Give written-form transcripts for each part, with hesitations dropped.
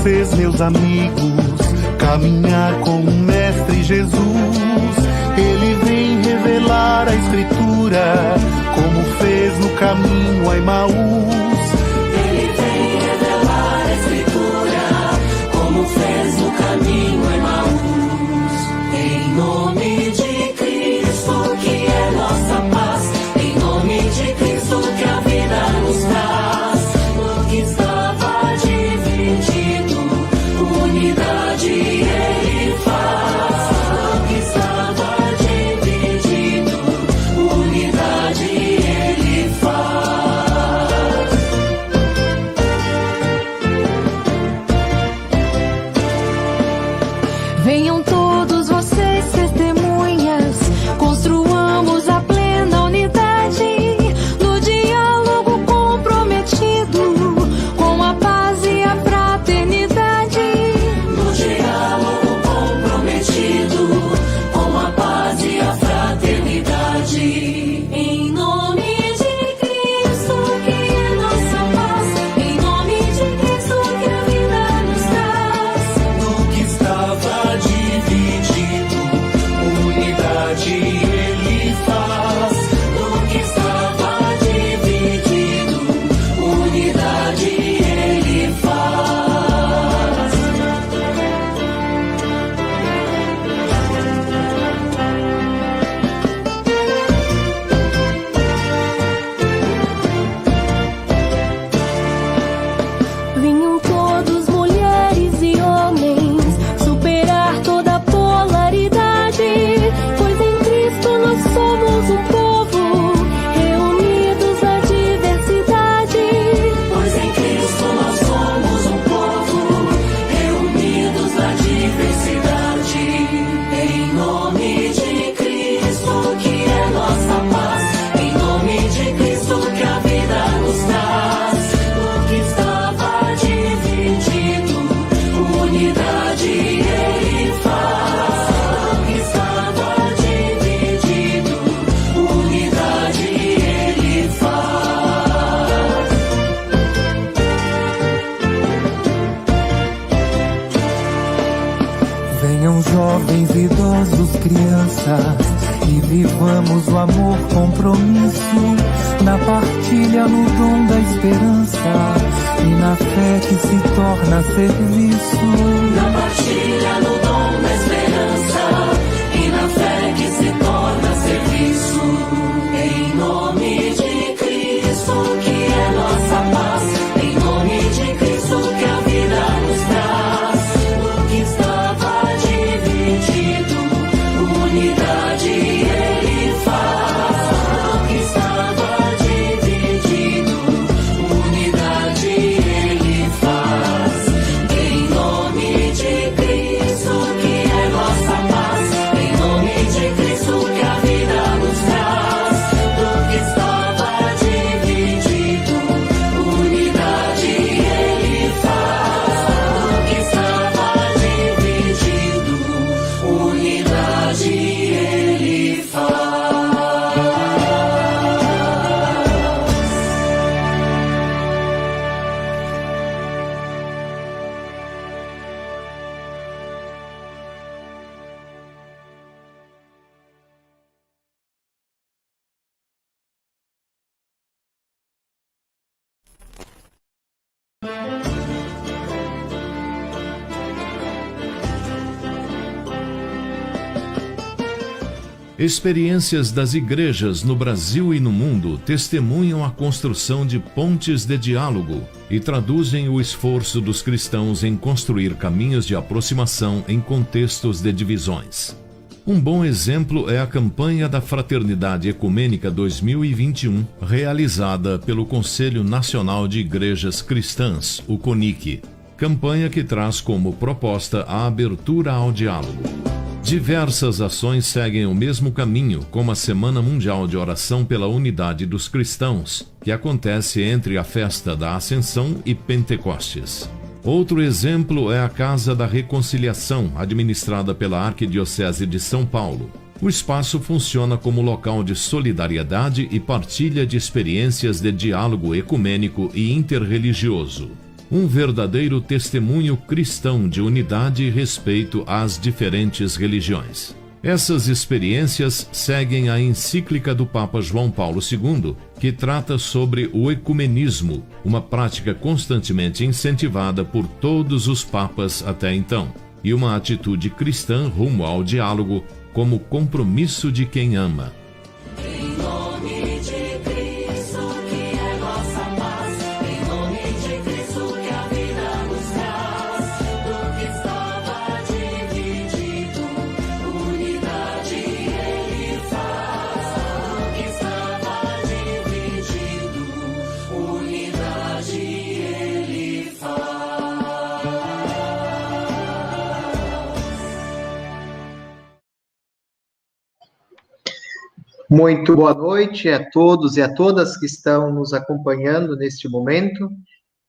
vocês, meus amigos, caminhar com o Mestre Jesus. Ele vem revelar a Escritura, como fez no caminho a Emaús. Ele vem revelar a Escritura, como fez no caminho a Emaús. Em nome de Cristo, que é nossa paz, em nome de Cristo, que a vida nos traz. O que estava dividido, unidade Ele faz. O que estava dividido, unidade Ele faz. Venham todos vocês, testemunhas, construamos a plena unidade, no diálogo comprometido, com a paz e a fraternidade. No diálogo comprometido, com a paz e a fraternidade. Em nome de Cristo, que é nossa paz, em nome de Cristo, que a vida nos traz. No que estava dividido, unidade Ele faz. No que estava dividido, unidade Ele faz. Venham todos, mulheres e homens, superar toda a polaridade, pois em Cristo nós somos um povo, reunidos na diversidade. Pois em Cristo nós somos um povo, reunidos na diversidade. Em nome de Cristo, que é nossa paz, em nome de Cristo, que a vida nos traz. O que estava dividido, unidade Ele faz. O que estava dividido, unidade Ele faz. Venham jovens, idosos, crianças, e vivamos o amor, compromisso, na partilha, no dom da esperança, e na fé que se torna serviço. Na partilha, no dom da esperança, e na fé que se torna serviço. Em nome de Cristo, que é nossa paz, em nome de Cristo, que a vida nos traz. O que estava dividido, unidade Ele faz. O que estava dividido, unidade Ele faz. Em nome de Cristo, que é nossa paz, em nome de Cristo, que a vida nos traz. Do que estava dividido, unidade Ele faz. Do que estava dividido, unidade Ele faz. Experiências das igrejas no Brasil e no mundo testemunham a construção de pontes de diálogo e traduzem o esforço dos cristãos em construir caminhos de aproximação em contextos de divisões. Um bom exemplo é a campanha da Fraternidade Ecumênica 2021, realizada pelo Conselho Nacional de Igrejas Cristãs, o CONIC, campanha que traz como proposta a abertura ao diálogo. Diversas ações seguem o mesmo caminho, como a Semana Mundial de Oração pela Unidade dos Cristãos, que acontece entre a festa da Ascensão e Pentecostes. Outro exemplo é a Casa da Reconciliação, administrada pela Arquidiocese de São Paulo. O espaço funciona como local de solidariedade e partilha de experiências de diálogo ecumênico e interreligioso. um verdadeiro testemunho cristão de unidade e respeito às diferentes religiões. Essas experiências seguem a encíclica do Papa João Paulo II, que trata sobre o ecumenismo, uma prática constantemente incentivada por todos os papas até então, e uma atitude cristã rumo ao diálogo como compromisso de quem ama. Em nome de Cristo, que é nossa paz, em nome de Cristo, que a vida nos traz, do que estava dividido, unidade Ele faz. Do que estava dividido, unidade Ele faz. Muito boa noite a todos e a todas que estão nos acompanhando neste momento.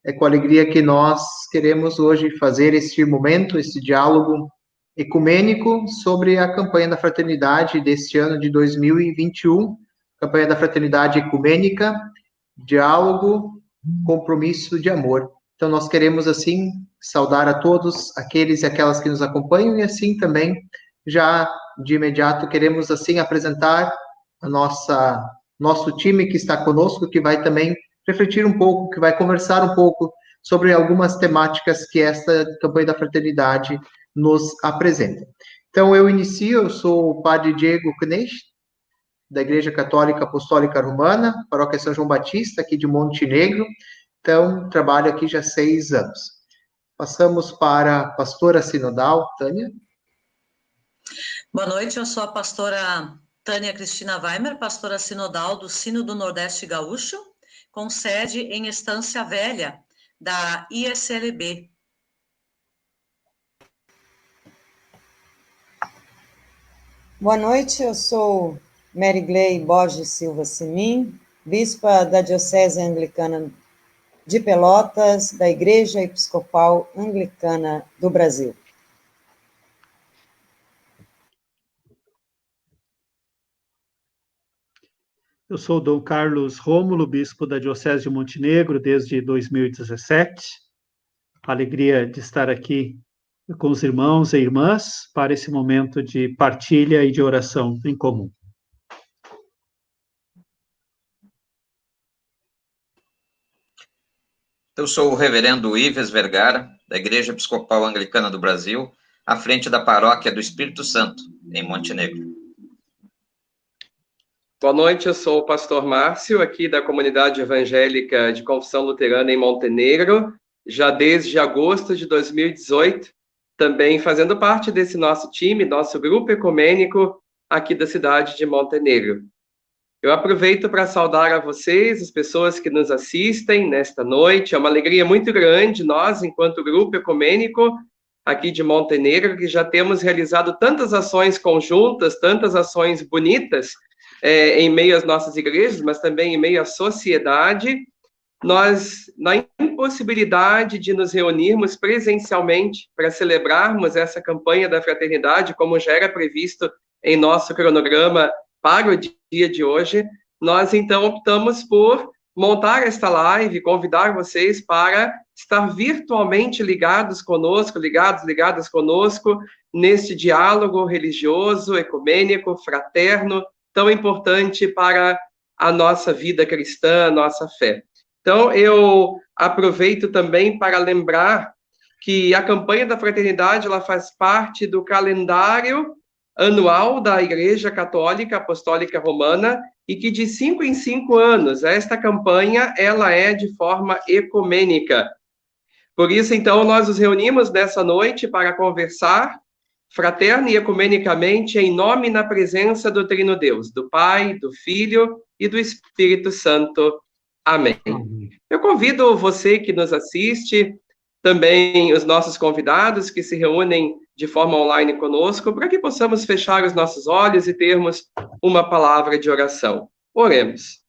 É com alegria que nós queremos hoje fazer este momento, este diálogo ecumênico sobre a campanha da fraternidade deste ano de 2021, campanha da fraternidade ecumênica, diálogo, compromisso de amor. Então nós queremos assim saudar a todos aqueles e aquelas que nos acompanham e assim também já de imediato queremos assim apresentar a nosso time que está conosco, que vai também refletir um pouco, que vai conversar um pouco sobre algumas temáticas que esta campanha da fraternidade nos apresenta. Então, eu inicio, eu sou o padre Diego Knecht, da Igreja Católica Apostólica Romana, Paróquia São João Batista, aqui de Montenegro. Então, trabalho aqui já há 6 anos. Passamos para a pastora sinodal, Tânia. Boa noite, eu sou a pastora Tânia Cristina Weimer, pastora sinodal do Sínodo Nordeste Gaúcho, com sede em Estância Velha, da ISLB. Boa noite, eu sou Mary Gley Borges Silva Sinim, bispa da Diocese Anglicana de Pelotas, da Igreja Episcopal Anglicana do Brasil. Eu sou Dom Carlos Rômulo, bispo da Diocese de Montenegro desde 2017. Alegria de estar aqui com os irmãos e irmãs para esse momento de partilha e de oração em comum. Eu sou o reverendo Ives Vergara, da Igreja Episcopal Anglicana do Brasil, à frente da Paróquia do Espírito Santo, em Montenegro. Boa noite, eu sou o pastor Márcio, aqui da Comunidade Evangélica de Confissão Luterana em Montenegro, já desde agosto de 2018, também fazendo parte desse nosso time, nosso grupo ecumênico aqui da cidade de Montenegro. Eu aproveito para saudar a vocês, as pessoas que nos assistem nesta noite. É uma alegria muito grande, nós, enquanto grupo ecumênico aqui de Montenegro, que já temos realizado tantas ações conjuntas, tantas ações bonitas, em meio às nossas igrejas, mas também em meio à sociedade. Nós, na impossibilidade de nos reunirmos presencialmente para celebrarmos essa campanha da fraternidade, como já era previsto em nosso cronograma para o dia de hoje, nós então optamos por montar esta live, convidar vocês para estar virtualmente ligadas conosco, neste diálogo religioso, ecumênico, fraterno, tão importante para a nossa vida cristã, a nossa fé. Então, eu aproveito também para lembrar que a campanha da fraternidade ela faz parte do calendário anual da Igreja Católica Apostólica Romana e que de 5 em 5 anos esta campanha ela é de forma ecumênica. Por isso, então, nós nos reunimos nessa noite para conversar fraterna e ecumenicamente, em nome e na presença do Trino Deus, do Pai, do Filho e do Espírito Santo. Amém. Eu convido você que nos assiste, também os nossos convidados que se reúnem de forma online conosco, para que possamos fechar os nossos olhos e termos uma palavra de oração. Oremos.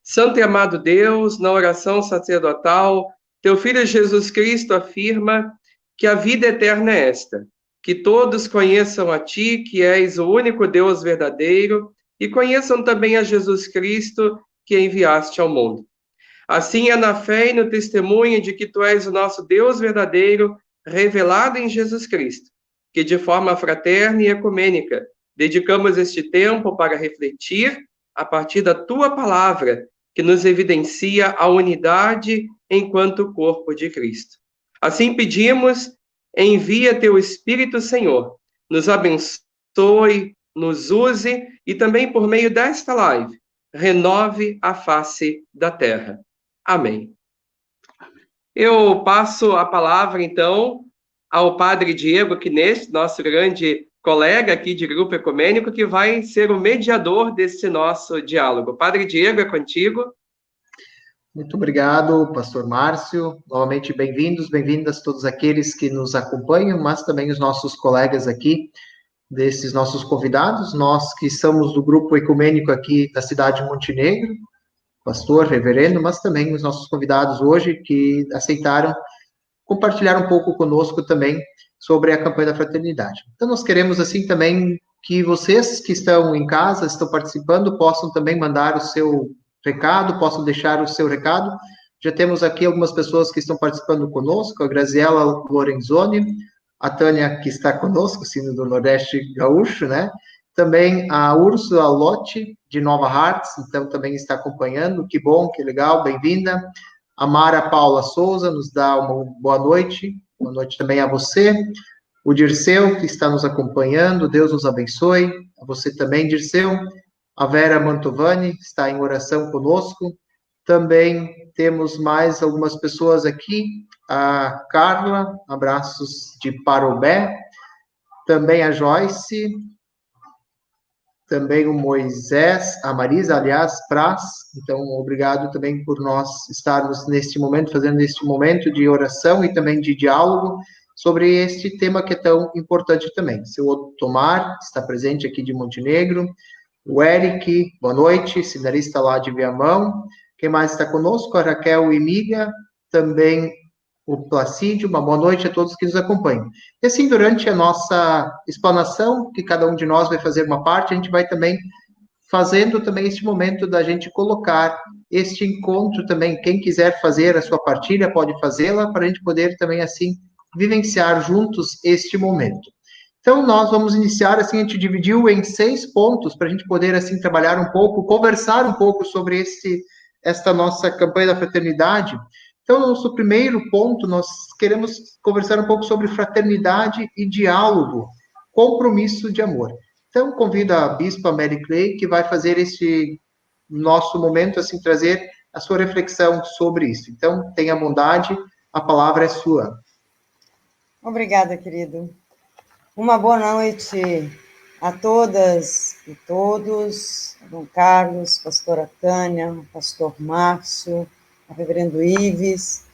Santo e amado Deus, na oração sacerdotal, teu Filho Jesus Cristo afirma que a vida eterna é esta, que todos conheçam a Ti, que és o único Deus verdadeiro, e conheçam também a Jesus Cristo, que enviaste ao mundo. Assim é na fé e no testemunho de que tu és o nosso Deus verdadeiro, revelado em Jesus Cristo, que de forma fraterna e ecumênica dedicamos este tempo para refletir a partir da tua palavra, que nos evidencia a unidade enquanto corpo de Cristo. Assim pedimos, envia teu Espírito, Senhor, nos abençoe, nos use e também por meio desta live, renove a face da terra. Amém. Eu passo a palavra, então, ao Padre Diego Knest, nosso grande colega aqui de Grupo Ecumênico, que vai ser o mediador desse nosso diálogo. Padre Diego, é contigo. Muito obrigado, pastor Márcio. Novamente, bem-vindos, bem-vindas todos aqueles que nos acompanham, mas também os nossos colegas aqui, desses nossos convidados, nós que somos do Grupo Ecumênico aqui da cidade de Montenegro, pastor, reverendo, mas também os nossos convidados hoje que aceitaram compartilhar um pouco conosco também sobre a campanha da fraternidade. Então, nós queremos, assim, também que vocês que estão em casa, estão participando, possam também mandar o seu recado, possam deixar o seu recado. Já temos aqui algumas pessoas que estão participando conosco, a Graziela Lorenzoni, a Tânia, que está conosco, sino do Nordeste Gaúcho, né? Também a Úrsula Lotti, de Nova Hartz, então também está acompanhando, que bom, que legal, bem-vinda. A Mara Paula Souza nos dá uma boa noite também a você. O Dirceu, que está nos acompanhando, Deus nos abençoe. A você também, Dirceu. A Vera Mantovani está em oração conosco. Também temos mais algumas pessoas aqui. A Carla, abraços de Parobé. Também a Joyce. Também o Moisés, a Marisa, aliás, Praz. Então, obrigado também por nós estarmos neste momento, fazendo este momento de oração e também de diálogo sobre este tema que é tão importante também. Seu Otomar está presente aqui de Montenegro. O Eric, boa noite, sinalista lá de Viamão. Quem mais está conosco? A Raquel Emília, também o Placídio, uma boa noite a todos que nos acompanham. E assim, durante a nossa explanação, que cada um de nós vai fazer uma parte, a gente vai também fazendo também este momento da gente colocar este encontro também, quem quiser fazer a sua partilha, pode fazê-la, para a gente poder também, assim, vivenciar juntos este momento. Então, nós vamos iniciar, assim, a gente dividiu em 6 pontos, para a gente poder, assim, trabalhar um pouco, conversar um pouco sobre esta nossa campanha da fraternidade. Então, no nosso primeiro ponto, nós queremos conversar um pouco sobre fraternidade e diálogo, compromisso de amor. Então, convido a Bispa Mary Clay, que vai fazer esse nosso momento, assim, trazer a sua reflexão sobre isso. Então, tenha bondade, a palavra é sua. Obrigada, querido. Uma boa noite a todas e todos, Dom Carlos, pastora Tânia, pastor Márcio, o reverendo Ives,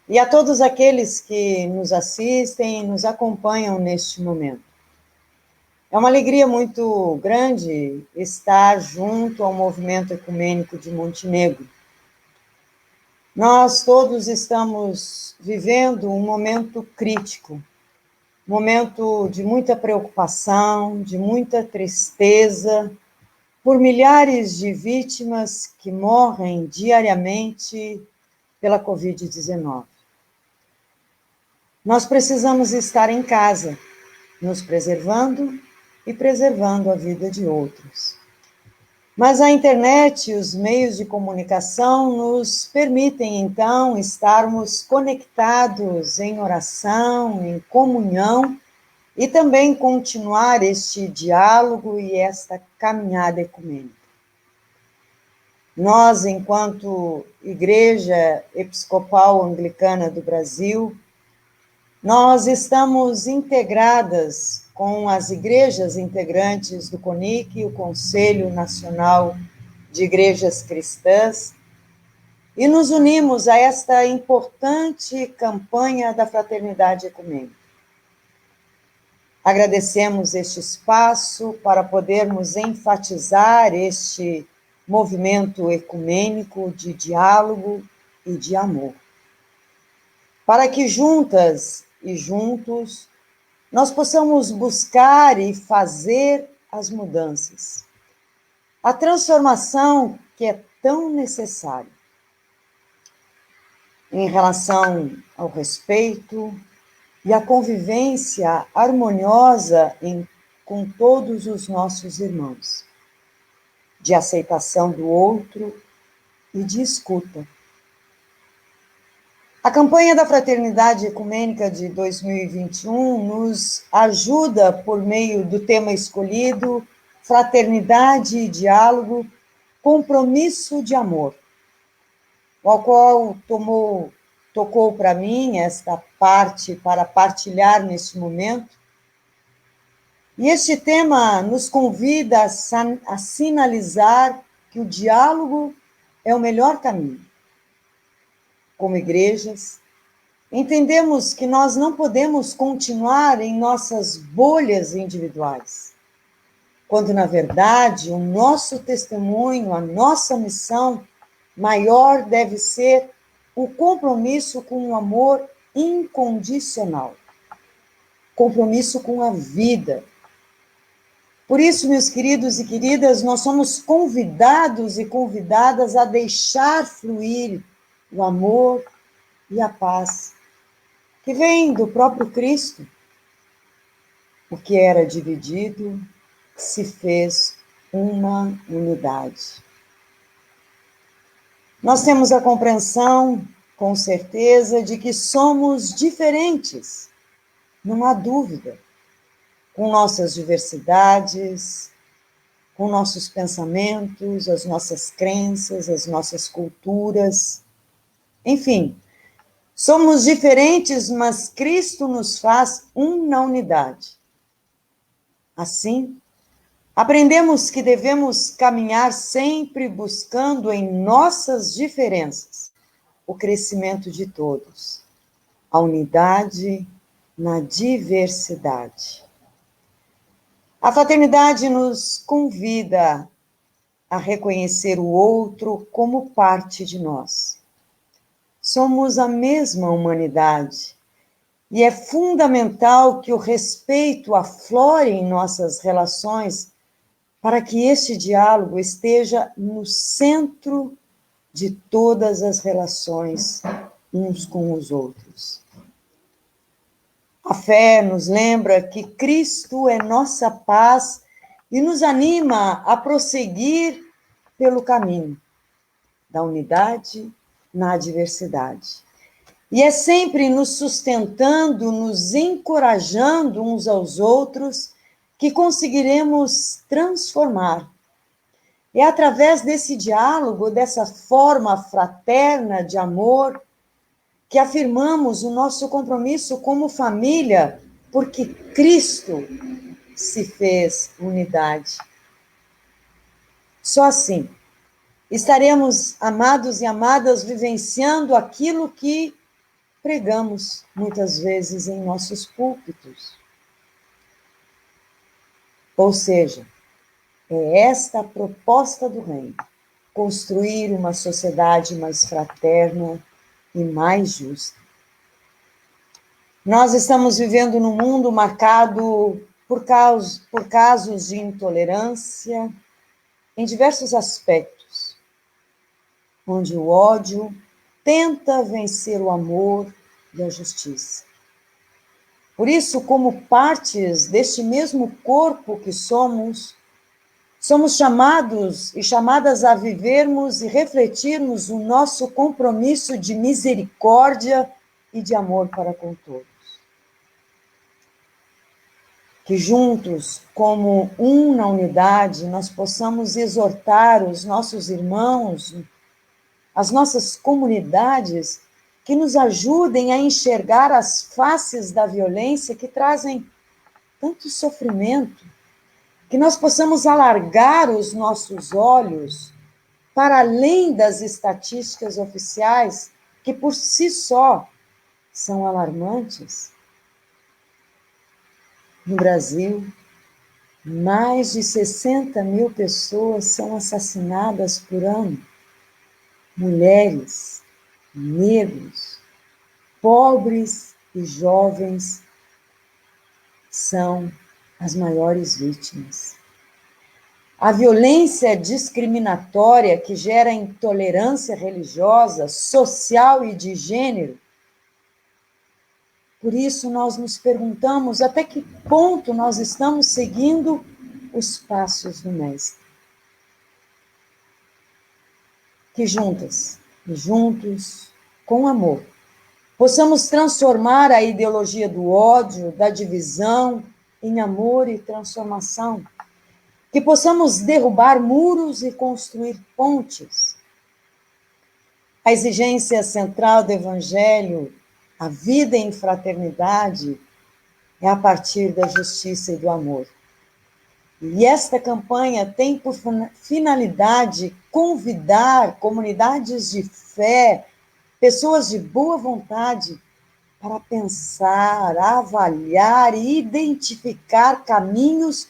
e a todos aqueles que nos assistem e nos acompanham neste momento. É uma alegria muito grande estar junto ao movimento ecumênico de Montenegro. Nós todos estamos vivendo um momento crítico, momento de muita preocupação, de muita tristeza, por milhares de vítimas que morrem diariamente pela Covid-19. Nós precisamos estar em casa, nos preservando e preservando a vida de outros. Mas a internet e os meios de comunicação nos permitem, então, estarmos conectados em oração, em comunhão, e também continuar este diálogo e esta caminhada ecumênica. Nós, enquanto Igreja Episcopal Anglicana do Brasil, nós estamos integradas com as igrejas integrantes do CONIC, o Conselho Nacional de Igrejas Cristãs, e nos unimos a esta importante campanha da fraternidade ecumênica. Agradecemos este espaço para podermos enfatizar este movimento ecumênico de diálogo e de amor, para que juntas e juntos nós possamos buscar e fazer as mudanças, a transformação que é tão necessária. em relação ao respeito e à convivência harmoniosa com todos os nossos irmãos, de aceitação do outro e de escuta. A campanha da Fraternidade Ecumênica de 2021 nos ajuda, por meio do tema escolhido, Fraternidade e Diálogo, Compromisso de Amor, o qual tocou para mim esta parte para partilhar neste momento. E este tema nos convida a sinalizar que o diálogo é o melhor caminho. Como igrejas, entendemos que nós não podemos continuar em nossas bolhas individuais, quando, na verdade, o nosso testemunho, a nossa missão maior deve ser o compromisso com o amor incondicional, compromisso com a vida. Por isso, meus queridos e queridas, nós somos convidados e convidadas a deixar fluir o amor e a paz, que vem do próprio Cristo. O que era dividido se fez uma unidade. Nós temos a compreensão, com certeza, de que somos diferentes, não há dúvida, com nossas diversidades, com nossos pensamentos, as nossas crenças, as nossas culturas. Enfim, somos diferentes, mas Cristo nos faz um na unidade. Assim, aprendemos que devemos caminhar sempre buscando em nossas diferenças o crescimento de todos, a unidade na diversidade. A fraternidade nos convida a reconhecer o outro como parte de nós. Somos a mesma humanidade e é fundamental que o respeito aflore em nossas relações para que este diálogo esteja no centro de todas as relações uns com os outros. A fé nos lembra que Cristo é nossa paz e nos anima a prosseguir pelo caminho da unidade na diversidade. E é sempre nos sustentando, nos encorajando uns aos outros que conseguiremos transformar. É através desse diálogo, dessa forma fraterna de amor, que afirmamos o nosso compromisso como família, porque Cristo se fez unidade. Só assim estaremos, amados e amadas, vivenciando aquilo que pregamos muitas vezes em nossos púlpitos. Ou seja, é esta a proposta do reino, construir uma sociedade mais fraterna e mais justa. Nós estamos vivendo num mundo marcado por casos de intolerância em diversos aspectos, onde o ódio tenta vencer o amor e a justiça. Por isso, como partes deste mesmo corpo que somos chamados e chamadas a vivermos e refletirmos o nosso compromisso de misericórdia e de amor para com todos. Que juntos, como um na unidade, nós possamos exortar os nossos irmãos, as nossas comunidades, que nos ajudem a enxergar as faces da violência que trazem tanto sofrimento, que nós possamos alargar os nossos olhos para além das estatísticas oficiais, que por si só são alarmantes. No Brasil, mais de 60 mil pessoas são assassinadas por ano. Mulheres, negros, pobres e jovens são as maiores vítimas. a violência discriminatória que gera intolerância religiosa, social e de gênero. Por isso, nós nos perguntamos até que ponto nós estamos seguindo os passos do Mestre. Que juntas e juntos, com amor, possamos transformar a ideologia do ódio, da divisão, em amor e transformação. Que possamos derrubar muros e construir pontes. A exigência central do Evangelho, a vida em fraternidade, é a partir da justiça e do amor. E esta campanha tem por finalidade convidar comunidades de fé, pessoas de boa vontade, para pensar, avaliar e identificar caminhos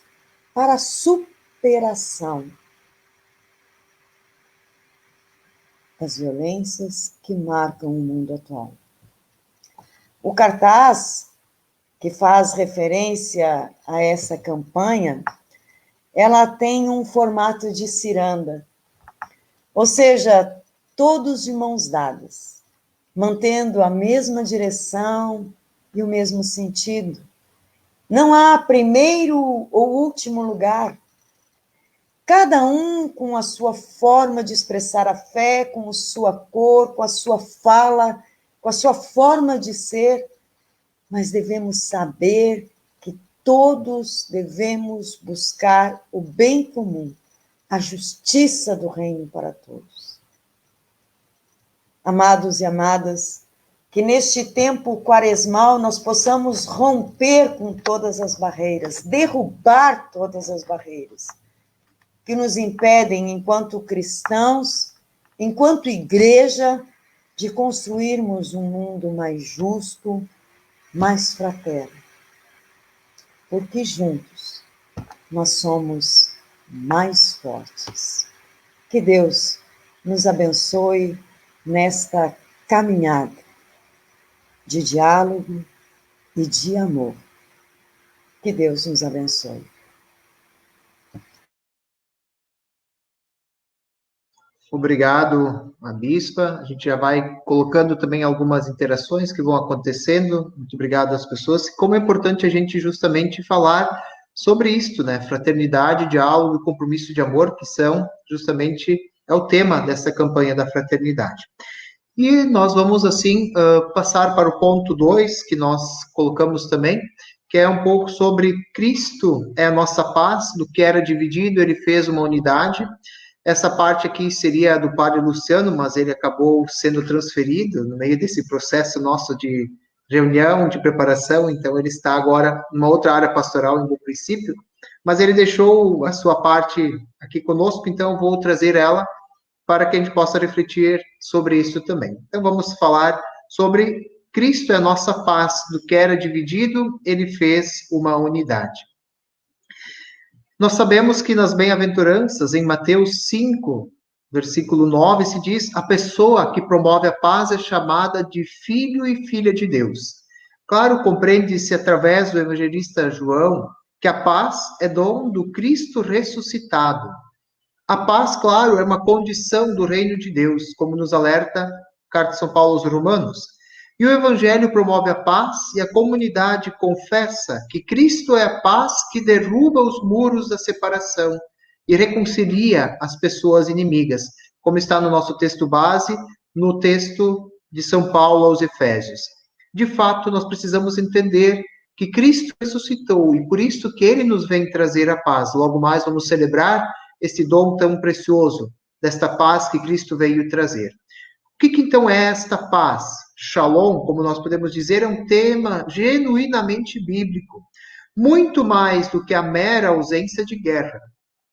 para a superação das violências que marcam o mundo atual. O cartaz que faz referência a essa campanha, ela tem um formato de ciranda, ou seja, todos de mãos dadas, mantendo a mesma direção e o mesmo sentido. Não há primeiro ou último lugar. Cada um com a sua forma de expressar a fé, com a sua cor, com a sua fala, com a sua forma de ser, mas devemos saber que todos devemos buscar o bem comum, a justiça do reino para todos. Amados e amadas, que neste tempo quaresmal nós possamos romper com todas as barreiras, derrubar todas as barreiras que nos impedem, enquanto cristãos, enquanto igreja, de construirmos um mundo mais justo, mais fraterno. Porque juntos nós somos mais fortes. Que Deus nos abençoe nesta caminhada de diálogo e de amor. Que Deus nos abençoe. Obrigado, a Bispa. A gente já vai colocando também algumas interações que vão acontecendo. Muito obrigado às pessoas. Como é importante a gente justamente falar sobre isto, né? Fraternidade, diálogo e compromisso de amor, que são justamente é o tema dessa campanha da fraternidade. E nós vamos, assim, passar para o ponto 2, que nós colocamos também, que é um pouco sobre Cristo é a nossa paz, do que era dividido, ele fez uma unidade. Essa parte aqui seria do Padre Luciano, mas ele acabou sendo transferido no meio desse processo nosso de reunião, de preparação, então ele está agora numa outra área pastoral, em Bom Princípio, mas ele deixou a sua parte aqui conosco, então eu vou trazer ela para que a gente possa refletir sobre isso também. Então vamos falar sobre Cristo é a nossa paz, do que era dividido, ele fez uma unidade. Nós sabemos que nas bem-aventuranças, em Mateus 5, versículo 9, se diz: a pessoa que promove a paz é chamada de filho e filha de Deus. Claro, compreende-se através do evangelista João que a paz é dom do Cristo ressuscitado. A paz, claro, é uma condição do reino de Deus, como nos alerta a Carta de São Paulo aos Romanos. E o Evangelho promove a paz e a comunidade confessa que Cristo é a paz que derruba os muros da separação e reconcilia as pessoas inimigas, como está no nosso texto base, no texto de São Paulo aos Efésios. De fato, nós precisamos entender que Cristo ressuscitou e por isso que ele nos vem trazer a paz. Logo mais vamos celebrar este dom tão precioso, desta paz que Cristo veio trazer. O que então é esta paz? Shalom, como nós podemos dizer, é um tema genuinamente bíblico, muito mais do que a mera ausência de guerra.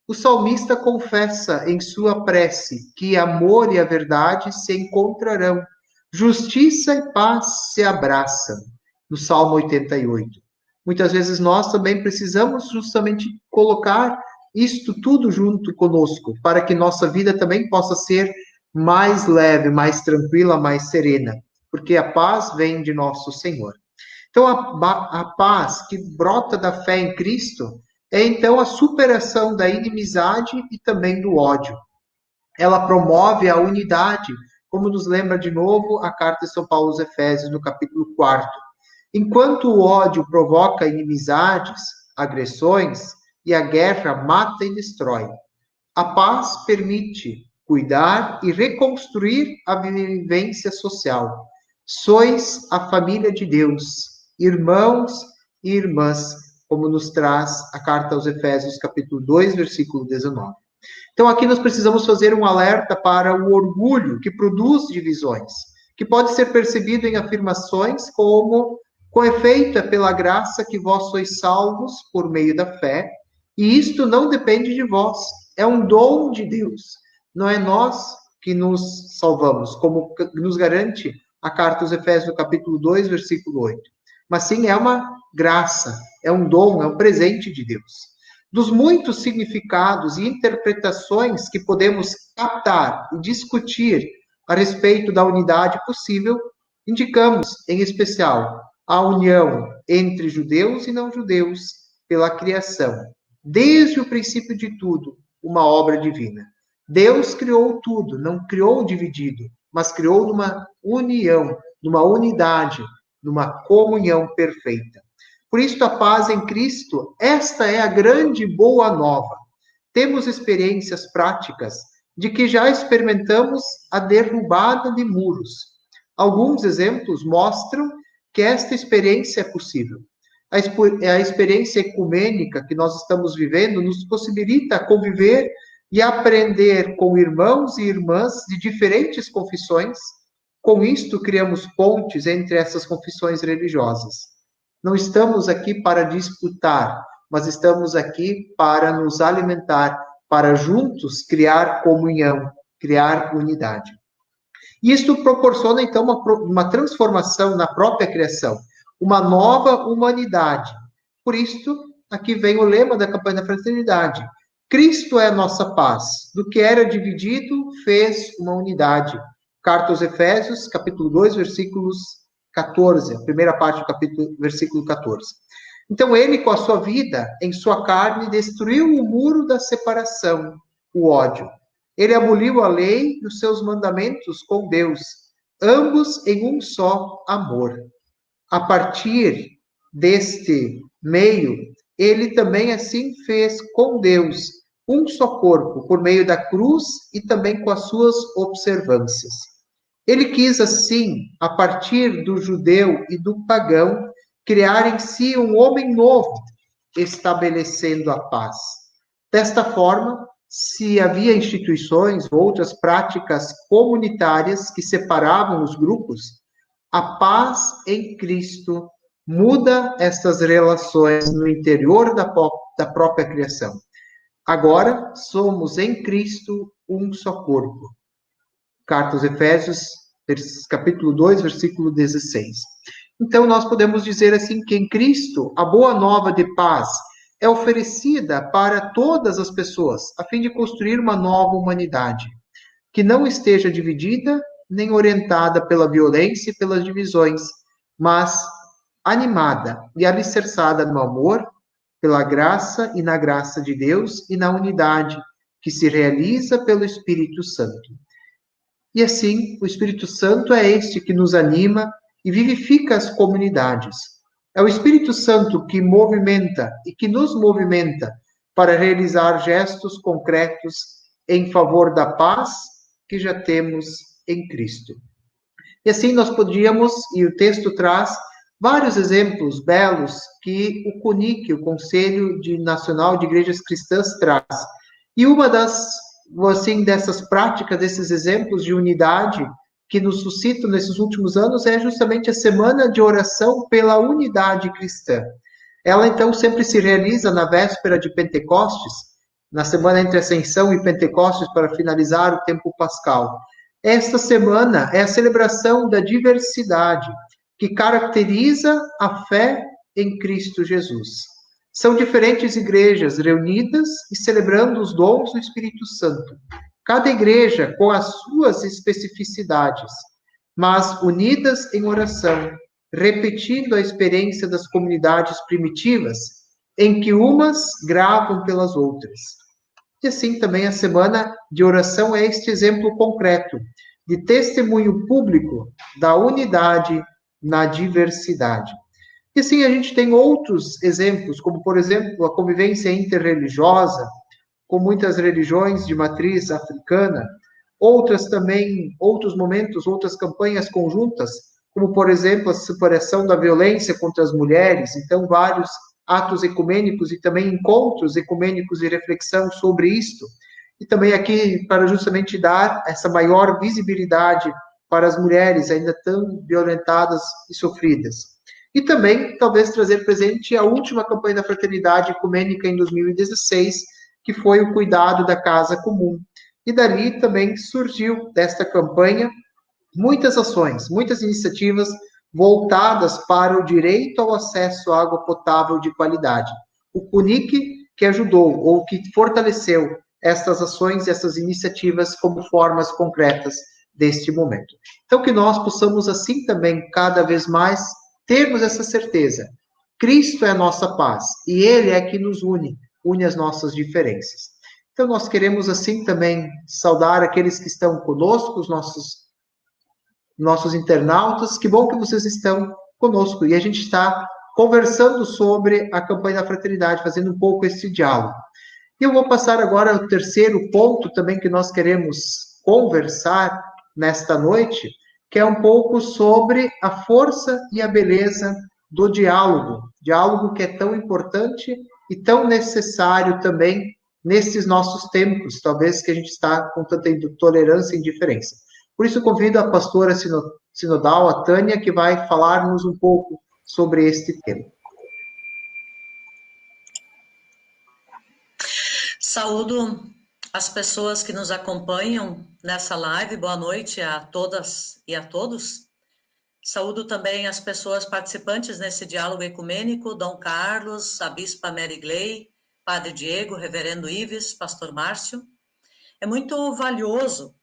O salmista confessa em sua prece que amor e a verdade se encontrarão, justiça e paz se abraçam, no Salmo 88. Muitas vezes nós também precisamos justamente colocar isto tudo junto conosco, para que nossa vida também possa ser mais leve, mais tranquila, mais serena, porque a paz vem de nosso Senhor. Então, a paz que brota da fé em Cristo é então a superação da inimizade e também do ódio. Ela promove a unidade, como nos lembra de novo a carta de São Paulo aos Efésios, no capítulo 4. Enquanto o ódio provoca inimizades, agressões, e a guerra mata e destrói, a paz permite cuidar e reconstruir a vivência social. Sois a família de Deus, irmãos e irmãs, como nos traz a carta aos Efésios, capítulo 2, versículo 19. Então, aqui nós precisamos fazer um alerta para o orgulho que produz divisões, que pode ser percebido em afirmações como: com efeito, é pela graça que vós sois salvos por meio da fé, e isto não depende de vós, é um dom de Deus. Não é nós que nos salvamos, como nos garante a carta aos Efésios, no capítulo 2, versículo 8. Mas sim, é uma graça, é um dom, é um presente de Deus. Dos muitos significados e interpretações que podemos captar e discutir a respeito da unidade possível, indicamos, em especial, a união entre judeus e não-judeus pela criação. Desde o princípio de tudo, uma obra divina. Deus criou tudo, não criou dividido, mas criou numa união, numa unidade, numa comunhão perfeita. Por isso, a paz em Cristo, esta é a grande boa nova. Temos experiências práticas de que já experimentamos a derrubada de muros. Alguns exemplos mostram que esta experiência é possível. A experiência ecumênica que nós estamos vivendo nos possibilita conviver e aprender com irmãos e irmãs de diferentes confissões. Com isto, criamos pontes entre essas confissões religiosas. Não estamos aqui para disputar, mas estamos aqui para nos alimentar, para juntos criar comunhão, criar unidade. Isto proporciona, então, uma transformação na própria criação, uma nova humanidade. Por isso, aqui vem o lema da campanha da fraternidade. Cristo é a nossa paz. Do que era dividido, fez uma unidade. Carta aos Efésios, capítulo 2, versículos 14, a primeira parte do capítulo, versículo 14. Então, ele, com a sua vida, em sua carne, destruiu o muro da separação, o ódio. Ele aboliu a lei e os seus mandamentos com Deus, ambos em um só amor. A partir deste meio, ele também assim fez com Deus um só corpo, por meio da cruz e também com as suas observâncias. Ele quis, assim, a partir do judeu e do pagão, criar em si um homem novo, estabelecendo a paz. Desta forma, se havia instituições ou outras práticas comunitárias que separavam os grupos, a paz em Cristo muda estas relações no interior da própria criação. Agora, somos em Cristo um só corpo. Carta aos Efésios, capítulo 2, versículo 16. Então, nós podemos dizer assim que em Cristo, a boa nova de paz é oferecida para todas as pessoas, a fim de construir uma nova humanidade, que não esteja dividida nem orientada pela violência e pelas divisões, mas animada e alicerçada no amor, pela graça e na graça de Deus e na unidade que se realiza pelo Espírito Santo. E assim, o Espírito Santo é este que nos anima e vivifica as comunidades. É o Espírito Santo que movimenta e que nos movimenta para realizar gestos concretos em favor da paz que já temos em Cristo. E assim nós podíamos, e o texto traz vários exemplos belos que o CONIC, o Conselho Nacional de Igrejas Cristãs, traz. E uma dessas práticas, desses exemplos de unidade que nos suscitam nesses últimos anos é justamente a Semana de Oração pela Unidade Cristã. Ela, então, sempre se realiza na véspera de Pentecostes, na semana entre Ascensão e Pentecostes, para finalizar o tempo pascal. Esta semana é a celebração da diversidade, que caracteriza a fé em Cristo Jesus. São diferentes igrejas reunidas e celebrando os dons do Espírito Santo. Cada igreja com as suas especificidades, mas unidas em oração, repetindo a experiência das comunidades primitivas, em que umas gravam pelas outras. E assim também a semana de oração é este exemplo concreto de testemunho público da unidade na diversidade. E assim a gente tem outros exemplos, como por exemplo a convivência interreligiosa, com muitas religiões de matriz africana, outras também, outros momentos, outras campanhas conjuntas, como por exemplo a superação da violência contra as mulheres, então vários atos ecumênicos e também encontros ecumênicos de reflexão sobre isto, e também aqui para justamente dar essa maior visibilidade para as mulheres ainda tão violentadas e sofridas. E também, talvez, trazer presente a última campanha da Fraternidade Ecumênica em 2016, que foi o cuidado da casa comum. E dali também surgiu, desta campanha, muitas ações, muitas iniciativas voltadas para o direito ao acesso à água potável de qualidade. O CUNIC, que ajudou ou que fortaleceu estas ações e essas iniciativas como formas concretas deste momento. Então, que nós possamos, assim também, cada vez mais, termos essa certeza. Cristo é a nossa paz, e Ele é que nos une as nossas diferenças. Então, nós queremos, assim, também saudar aqueles que estão conosco, os nossos internautas. Que bom que vocês estão conosco, e a gente está conversando sobre a campanha da fraternidade, fazendo um pouco esse diálogo. E eu vou passar agora ao terceiro ponto também que nós queremos conversar nesta noite, que é um pouco sobre a força e a beleza do diálogo que é tão importante e tão necessário também nesses nossos tempos, talvez que a gente está com tanta intolerância e indiferença. Por isso, convido a pastora sinodal, a Tânia, que vai falar-nos um pouco sobre este tema. Saúdo as pessoas que nos acompanham nessa live. Boa noite a todas e a todos. Saúdo também as pessoas participantes nesse diálogo ecumênico, Dom Carlos, a Bispa Mary Gley, Padre Diego, Reverendo Ives, Pastor Márcio. É muito valioso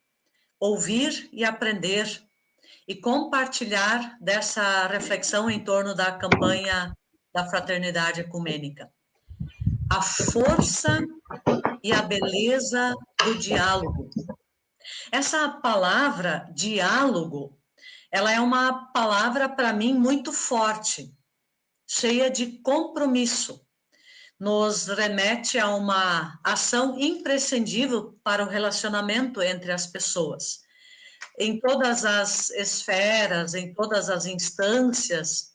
ouvir e aprender e compartilhar dessa reflexão em torno da campanha da Fraternidade Ecumênica. A força e a beleza do diálogo. Essa palavra, diálogo, ela é uma palavra, para mim, muito forte, cheia de compromisso. Nos remete a uma ação imprescindível para o relacionamento entre as pessoas. Em todas as esferas, em todas as instâncias,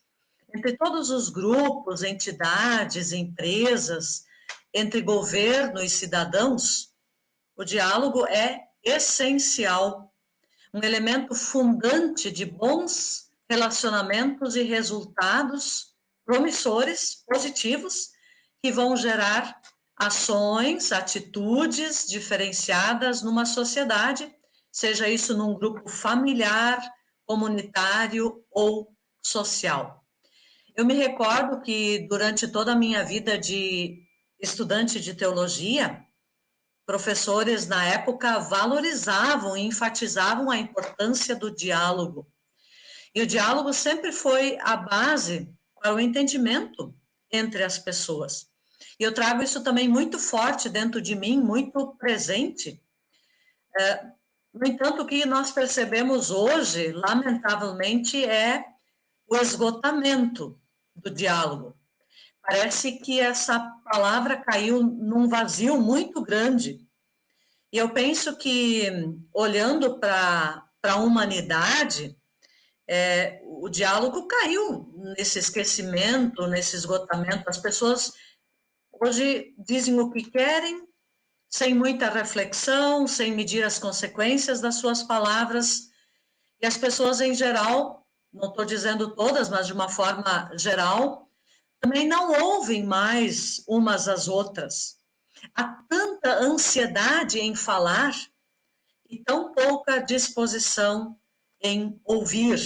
entre todos os grupos, entidades, empresas, entre governo e cidadãos, o diálogo é essencial, um elemento fundante de bons relacionamentos e resultados promissores, positivos, que vão gerar ações, atitudes diferenciadas numa sociedade, seja isso num grupo familiar, comunitário ou social. Eu me recordo que durante toda a minha vida de estudante de teologia, professores na época valorizavam e enfatizavam a importância do diálogo. E o diálogo sempre foi a base para o entendimento entre as pessoas. E eu trago isso também muito forte dentro de mim, muito presente. No entanto, o que nós percebemos hoje, lamentavelmente, é o esgotamento do diálogo. Parece que essa palavra caiu num vazio muito grande. E eu penso que, olhando para a humanidade, o diálogo caiu nesse esquecimento, nesse esgotamento. As pessoas hoje dizem o que querem, sem muita reflexão, sem medir as consequências das suas palavras. E as pessoas, em geral, não estou dizendo todas, mas de uma forma geral, também não ouvem mais umas às outras. Há tanta ansiedade em falar e tão pouca disposição em ouvir.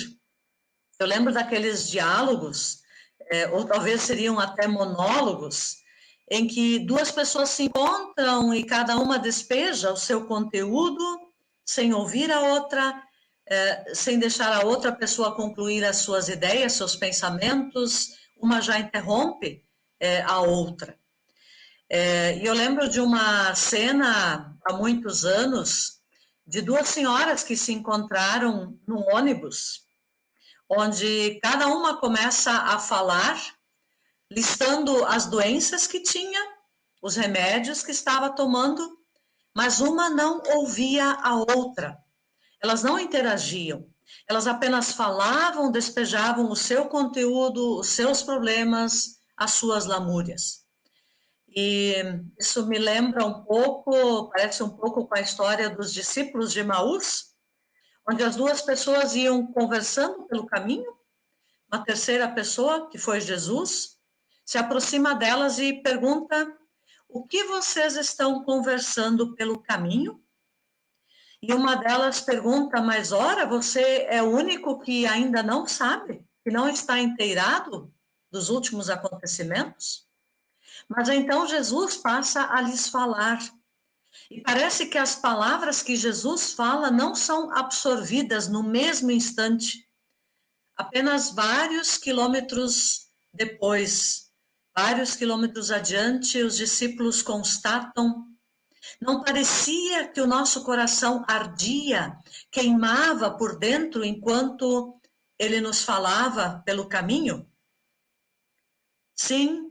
Eu lembro daqueles diálogos, ou talvez seriam até monólogos, em que duas pessoas se encontram e cada uma despeja o seu conteúdo sem ouvir a outra, sem deixar a outra pessoa concluir as suas ideias, seus pensamentos. Uma já interrompe a outra. E eu lembro de uma cena, há muitos anos, de duas senhoras que se encontraram num ônibus, onde cada uma começa a falar, listando as doenças que tinha, os remédios que estava tomando, mas uma não ouvia a outra. Elas não interagiam, elas apenas falavam, despejavam o seu conteúdo, os seus problemas, as suas lamúrias. E isso me lembra um pouco, parece um pouco com a história dos discípulos de Emaús, onde as duas pessoas iam conversando pelo caminho, uma terceira pessoa, que foi Jesus, se aproxima delas e pergunta: o que vocês estão conversando pelo caminho? E uma delas pergunta: mas ora, você é o único que ainda não sabe, que não está inteirado dos últimos acontecimentos? Mas então Jesus passa a lhes falar. E parece que as palavras que Jesus fala não são absorvidas no mesmo instante. Apenas vários quilômetros depois, vários quilômetros adiante, os discípulos constatam: não parecia que o nosso coração ardia, queimava por dentro enquanto ele nos falava pelo caminho? Sim,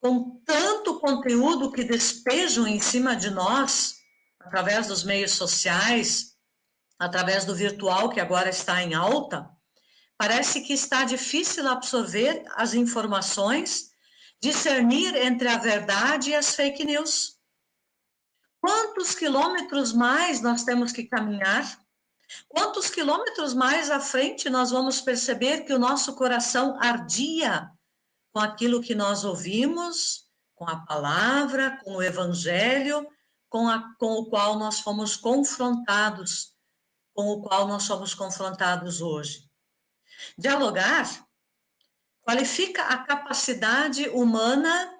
com tanto conteúdo que despejam em cima de nós, através dos meios sociais, através do virtual que agora está em alta, parece que está difícil absorver as informações, discernir entre a verdade e as fake news. Quantos quilômetros mais nós temos que caminhar? Quantos quilômetros mais à frente nós vamos perceber que o nosso coração ardia com aquilo que nós ouvimos, com a palavra, com o evangelho, com o qual nós fomos confrontados, com o qual nós somos confrontados hoje. Dialogar qualifica a capacidade humana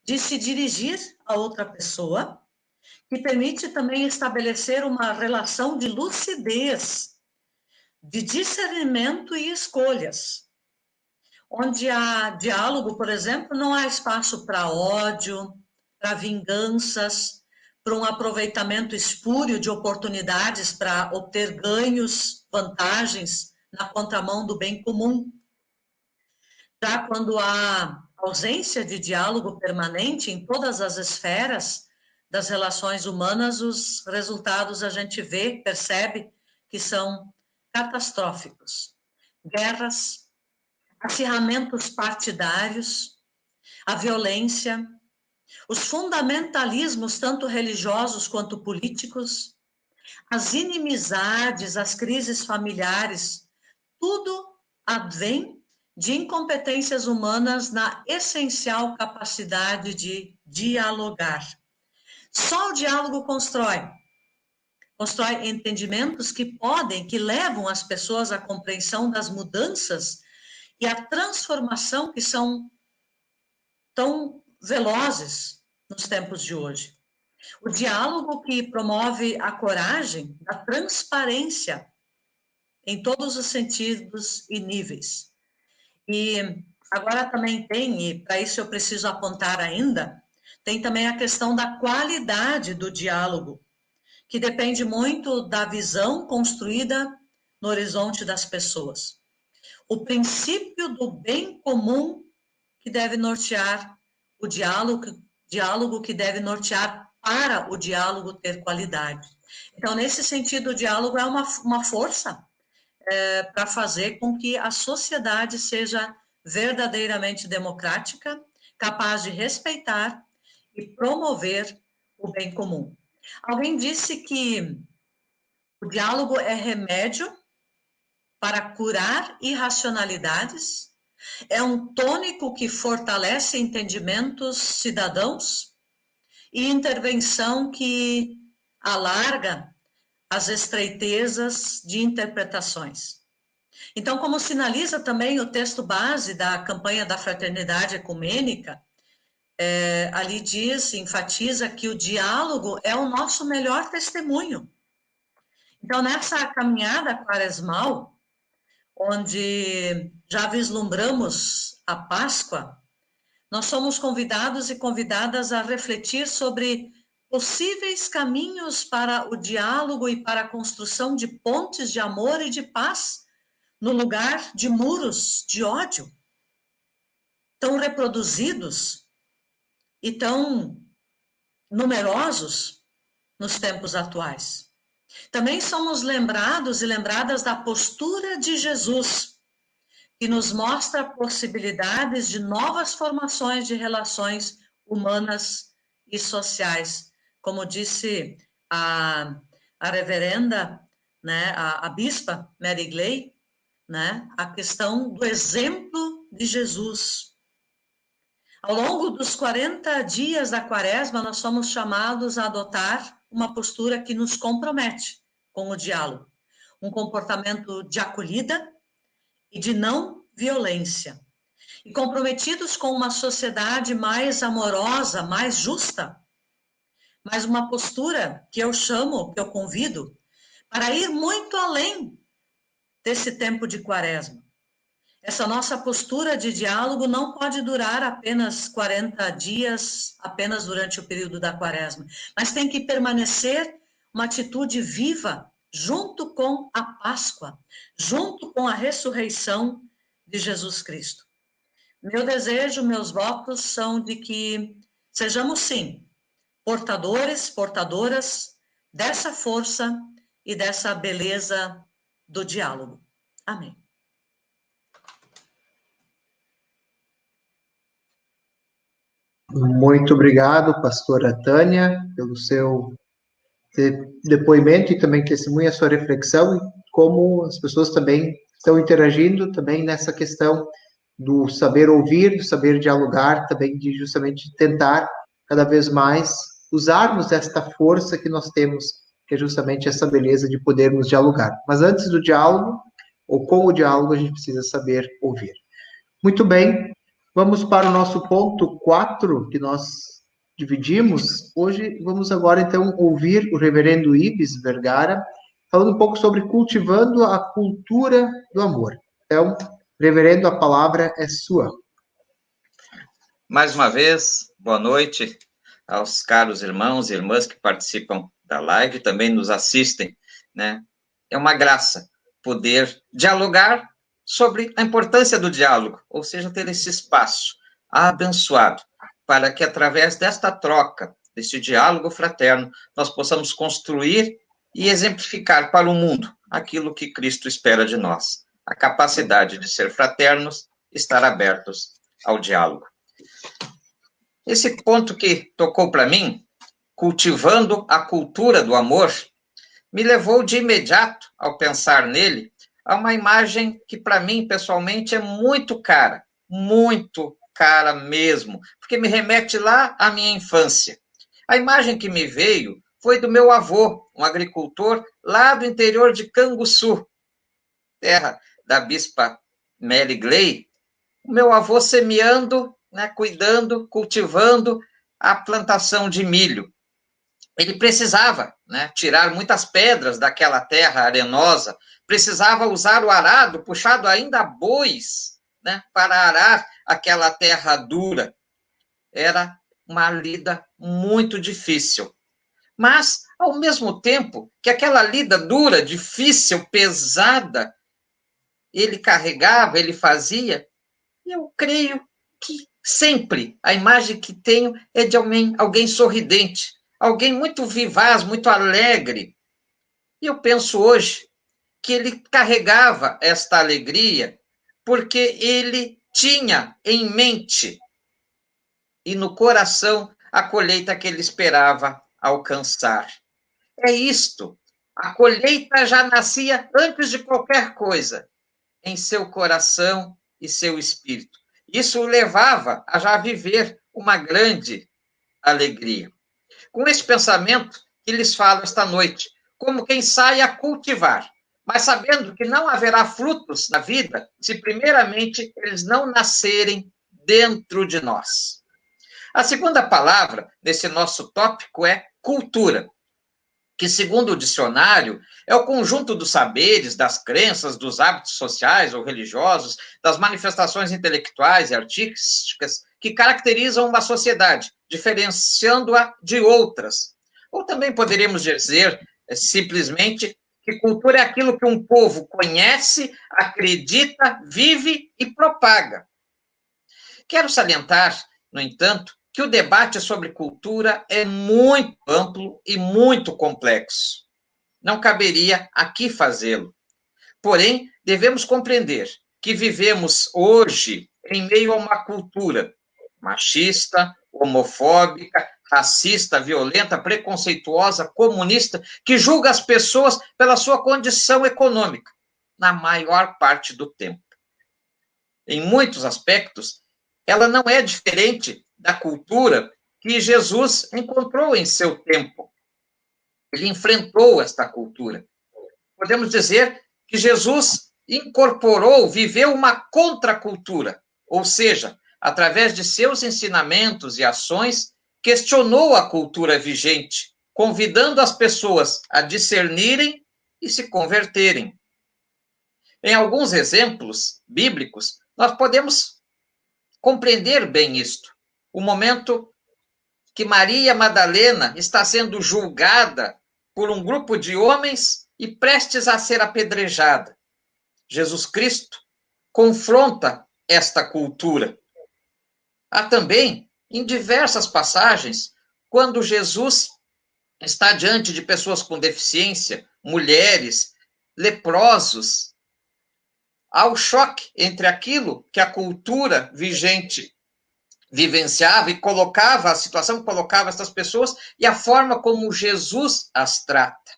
de se dirigir a outra pessoa, que permite também estabelecer uma relação de lucidez, de discernimento e escolhas. Onde há diálogo, por exemplo, não há espaço para ódio, para vinganças, para um aproveitamento espúrio de oportunidades para obter ganhos, vantagens na contramão do bem comum. Já quando há ausência de diálogo permanente em todas as esferas das relações humanas, os resultados a gente vê, percebe que são catastróficos. Guerras, acirramentos partidários, a violência, os fundamentalismos, tanto religiosos quanto políticos, as inimizades, as crises familiares, tudo advém de incompetências humanas na essencial capacidade de dialogar. Só o diálogo constrói entendimentos que levam as pessoas à compreensão das mudanças e à transformação que são tão velozes nos tempos de hoje. O diálogo que promove a coragem, a transparência em todos os sentidos e níveis. E agora também tem, e para isso eu preciso apontar ainda, tem também a questão da qualidade do diálogo, que depende muito da visão construída no horizonte das pessoas. O princípio do bem comum que deve nortear o diálogo que deve nortear para o diálogo ter qualidade. Então, nesse sentido, o diálogo é uma força para fazer com que a sociedade seja verdadeiramente democrática, capaz de respeitar e promover o bem comum. Alguém disse que o diálogo é remédio para curar irracionalidades, é um tônico que fortalece entendimentos cidadãos e intervenção que alarga as estreitezas de interpretações. Então, como sinaliza também o texto base da campanha da Fraternidade Ecumênica, ali enfatiza que o diálogo é o nosso melhor testemunho. Então, nessa caminhada quaresmal, onde já vislumbramos a Páscoa, nós somos convidados e convidadas a refletir sobre possíveis caminhos para o diálogo e para a construção de pontes de amor e de paz no lugar de muros de ódio, tão reproduzidos e tão numerosos nos tempos atuais. Também somos lembrados e lembradas da postura de Jesus, que nos mostra possibilidades de novas formações de relações humanas e sociais. Como disse a reverenda, né, a bispa Mary Gley, né, a questão do exemplo de Jesus. Ao longo dos 40 dias da quaresma, nós somos chamados a adotar uma postura que nos compromete com o diálogo, um comportamento de acolhida e de não violência. E comprometidos com uma sociedade mais amorosa, mais justa, mas uma postura que eu chamo, que eu convido, para ir muito além desse tempo de quaresma. Essa nossa postura de diálogo não pode durar apenas 40 dias, apenas durante o período da quaresma, mas tem que permanecer uma atitude viva, junto com a Páscoa, junto com a ressurreição de Jesus Cristo. Meu desejo, meus votos são de que sejamos, sim, portadores, portadoras dessa força e dessa beleza do diálogo. Amém. Muito obrigado, pastora Tânia, pelo seu depoimento e também testemunha, a sua reflexão, e como as pessoas também estão interagindo também nessa questão do saber ouvir, do saber dialogar, também de justamente tentar cada vez mais usarmos esta força que nós temos, que é justamente essa beleza de podermos dialogar. Mas antes do diálogo, ou com o diálogo, a gente precisa saber ouvir. Muito bem, vamos para o nosso ponto 4, que nós dividimos. Hoje vamos agora, então, ouvir o reverendo Ives Vergara, falando um pouco sobre cultivando a cultura do amor. Então, reverendo, a palavra é sua. Mais uma vez, boa noite aos caros irmãos e irmãs que participam da live, também nos assistem, né? É uma graça poder dialogar sobre a importância do diálogo, ou seja, ter esse espaço abençoado, para que através desta troca, desse diálogo fraterno, nós possamos construir e exemplificar para o mundo aquilo que Cristo espera de nós, a capacidade de ser fraternos, estar abertos ao diálogo. Esse ponto que tocou para mim, cultivando a cultura do amor, me levou de imediato, ao pensar nele, a uma imagem que para mim, pessoalmente, é muito cara mesmo, porque me remete lá à minha infância. A imagem que me veio foi do meu avô, um agricultor lá do interior de Canguçu, terra da bispa Mary Gley. O meu avô semeando, né, cuidando, cultivando a plantação de milho. Ele precisava, né, tirar muitas pedras daquela terra arenosa, precisava usar o arado, puxado ainda a bois, né, para arar aquela terra dura. Era uma lida muito difícil. Mas, ao mesmo tempo que aquela lida dura, difícil, pesada, ele carregava, ele fazia, eu creio que sempre a imagem que tenho é de alguém sorridente, alguém muito vivaz, muito alegre. E eu penso hoje que ele carregava esta alegria porque ele tinha em mente e no coração a colheita que ele esperava alcançar. É isto. A colheita já nascia antes de qualquer coisa em seu coração e seu espírito. Isso o levava a já viver uma grande alegria. Com esse pensamento que lhes falo esta noite, como quem sai a cultivar, mas sabendo que não haverá frutos na vida se primeiramente eles não nascerem dentro de nós. A segunda palavra desse nosso tópico é cultura. que, segundo o dicionário, é o conjunto dos saberes, das crenças, dos hábitos sociais ou religiosos, das manifestações intelectuais e artísticas que caracterizam uma sociedade, diferenciando-a de outras. Ou também poderíamos dizer, simplesmente, que cultura é aquilo que um povo conhece, acredita, vive e propaga. Quero salientar, no entanto, que o debate sobre cultura é muito amplo e muito complexo. Não caberia aqui fazê-lo. Porém, devemos compreender que vivemos hoje em meio a uma cultura machista, homofóbica, racista, violenta, preconceituosa, comunista, que julga as pessoas pela sua condição econômica, na maior parte do tempo. Em muitos aspectos, ela não é diferente da cultura que Jesus encontrou em seu tempo. Ele enfrentou esta cultura. Podemos dizer que Jesus incorporou, viveu uma contracultura, ou seja, através de seus ensinamentos e ações, questionou a cultura vigente, convidando as pessoas a discernirem e se converterem. Em alguns exemplos bíblicos, nós podemos compreender bem isto. O momento que Maria Madalena está sendo julgada por um grupo de homens e prestes a ser apedrejada. Jesus Cristo confronta esta cultura. Há também, em diversas passagens, quando Jesus está diante de pessoas com deficiência, mulheres, leprosos, há o choque entre aquilo que a cultura vigente vivenciava e colocava, a situação que colocava essas pessoas, e a forma como Jesus as trata.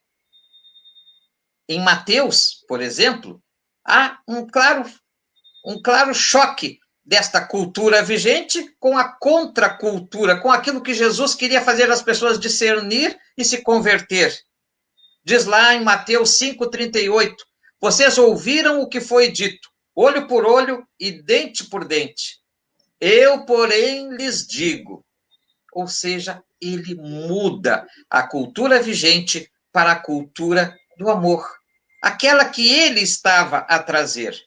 Em Mateus, por exemplo, há um claro choque desta cultura vigente com a contracultura, com aquilo que Jesus queria fazer as pessoas discernir e se converter. Diz lá em Mateus 5,38, vocês ouviram o que foi dito, olho por olho e dente por dente. Eu, porém, lhes digo. Ou seja, ele muda a cultura vigente para a cultura do amor, aquela que ele estava a trazer.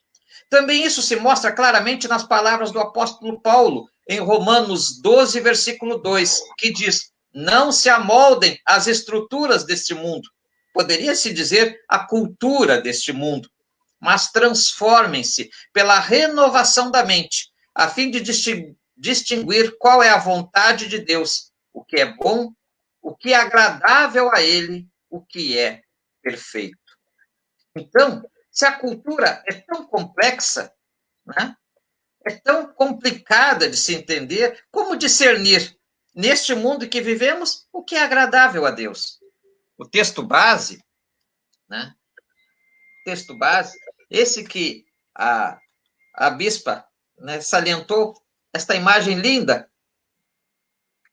Também isso se mostra claramente nas palavras do apóstolo Paulo, em Romanos 12, versículo 2, que diz, não se amoldem às estruturas deste mundo, poderia-se dizer a cultura deste mundo, mas transformem-se pela renovação da mente, a fim de distinguir qual é a vontade de Deus, o que é bom, o que é agradável a Ele, o que é perfeito. Então, se a cultura é tão complexa, né, é tão complicada de se entender, como discernir, neste mundo que vivemos, o que é agradável a Deus? O texto base, né, esse que a bispa, né, salientou, esta imagem linda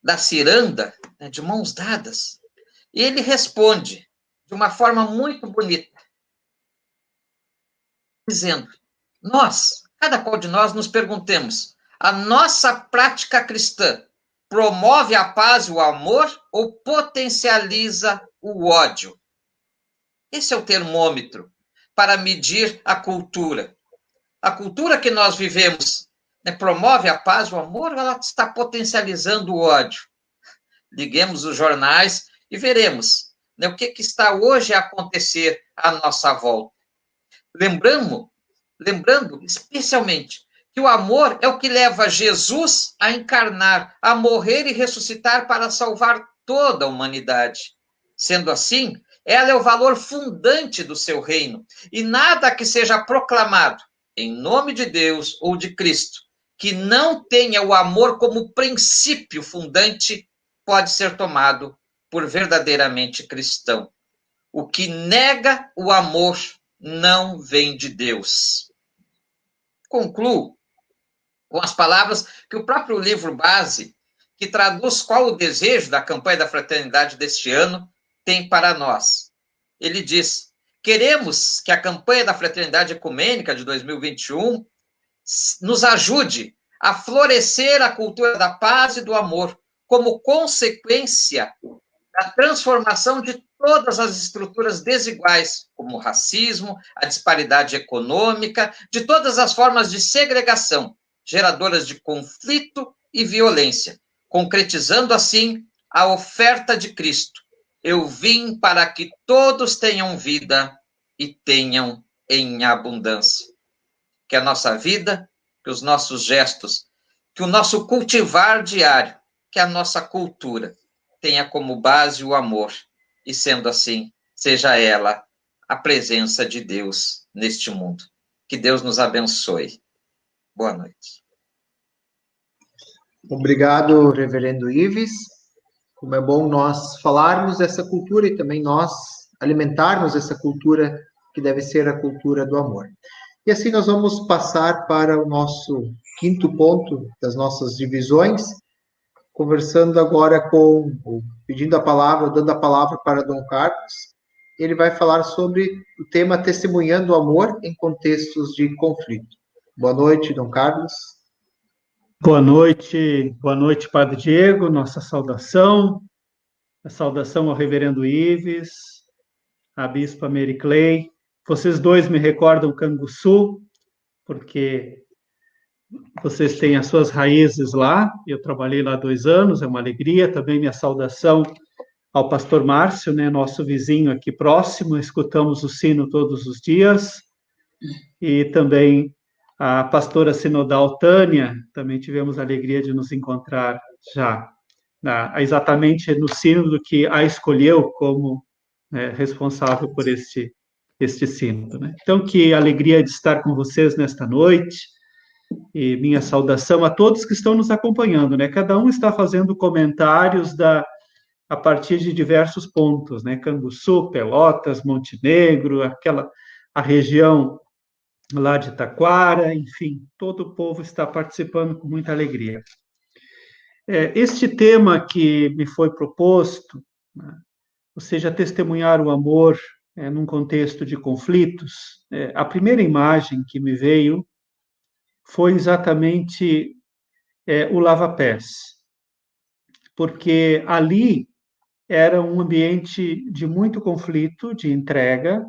da ciranda, né, de mãos dadas, e ele responde de uma forma muito bonita, dizendo, cada qual de nós nos perguntemos, a nossa prática cristã promove a paz e o amor ou potencializa o ódio? Esse é o termômetro para medir a cultura. A cultura que nós vivemos, né, promove a paz e o amor, ou ela está potencializando o ódio? Liguemos os jornais e veremos, né, o que está hoje a acontecer à nossa volta. Lembrando especialmente que o amor é o que leva Jesus a encarnar, a morrer e ressuscitar para salvar toda a humanidade. Sendo assim, ela é o valor fundante do seu reino, e nada que seja proclamado em nome de Deus ou de Cristo, que não tenha o amor como princípio fundante, pode ser tomado por verdadeiramente cristão. O que nega o amor não vem de Deus. Concluo com as palavras que o próprio livro base, que traduz qual o desejo da campanha da fraternidade deste ano, tem para nós. Ele diz, queremos que a campanha da fraternidade ecumênica de 2021 nos ajude a florescer a cultura da paz e do amor, como consequência da transformação de todas as estruturas desiguais, como o racismo, a disparidade econômica, de todas as formas de segregação, geradoras de conflito e violência, concretizando assim a oferta de Cristo. Eu vim para que todos tenham vida e tenham em abundância. Que a nossa vida, que os nossos gestos, que o nosso cultivar diário, que a nossa cultura tenha como base o amor, e sendo assim, seja ela a presença de Deus neste mundo. Que Deus nos abençoe. Boa noite. Obrigado, reverendo Ives. Como é bom nós falarmos dessa cultura e também nós alimentarmos essa cultura que deve ser a cultura do amor. E assim nós vamos passar para o nosso quinto ponto das nossas divisões, conversando agora pedindo a palavra, dando a palavra para Dom Carlos. Ele vai falar sobre o tema testemunhando o amor em contextos de conflito. Boa noite, Dom Carlos. Boa noite, Padre Diego, nossa saudação, a saudação ao reverendo Ives, à bispa Mary Clay. Vocês dois me recordam Canguçu, porque vocês têm as suas raízes lá, eu trabalhei lá 2 anos, é uma alegria. Também minha saudação ao pastor Márcio, né, nosso vizinho aqui próximo, escutamos o sino todos os dias, e também a pastora sinodal Tânia, também tivemos a alegria de nos encontrar já, exatamente no sínodo que a escolheu como responsável por este sínodo, né? Então, que alegria de estar com vocês nesta noite, e minha saudação a todos que estão nos acompanhando, né? Cada um está fazendo comentários a partir de diversos pontos, né? Canguçu, Pelotas, Montenegro, a região lá de Taquara, enfim, todo o povo está participando com muita alegria. Este tema que me foi proposto, né, ou seja, testemunhar o amor num contexto de conflitos, a primeira imagem que me veio foi exatamente o lava-pés, porque ali era um ambiente de muito conflito, de entrega,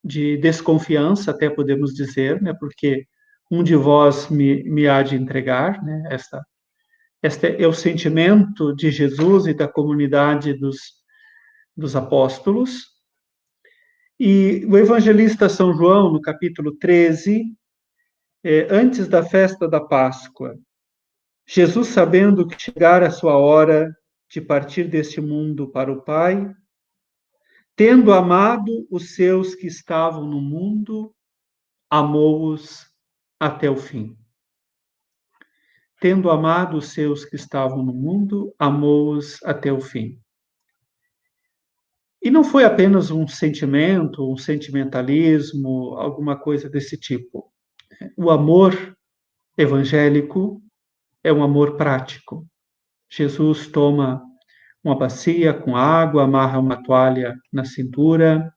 de desconfiança, até podemos dizer, né, porque um de vós me há de entregar, né, este é o sentimento de Jesus e da comunidade dos apóstolos. E o evangelista São João, no capítulo 13, antes da festa da Páscoa, Jesus, sabendo que chegara a sua hora de partir deste mundo para o Pai, tendo amado os seus que estavam no mundo, amou-os até o fim. Tendo amado os seus que estavam no mundo, amou-os até o fim. E não foi apenas um sentimento, um sentimentalismo, alguma coisa desse tipo. O amor evangélico é um amor prático. Jesus toma uma bacia com água, amarra uma toalha na cintura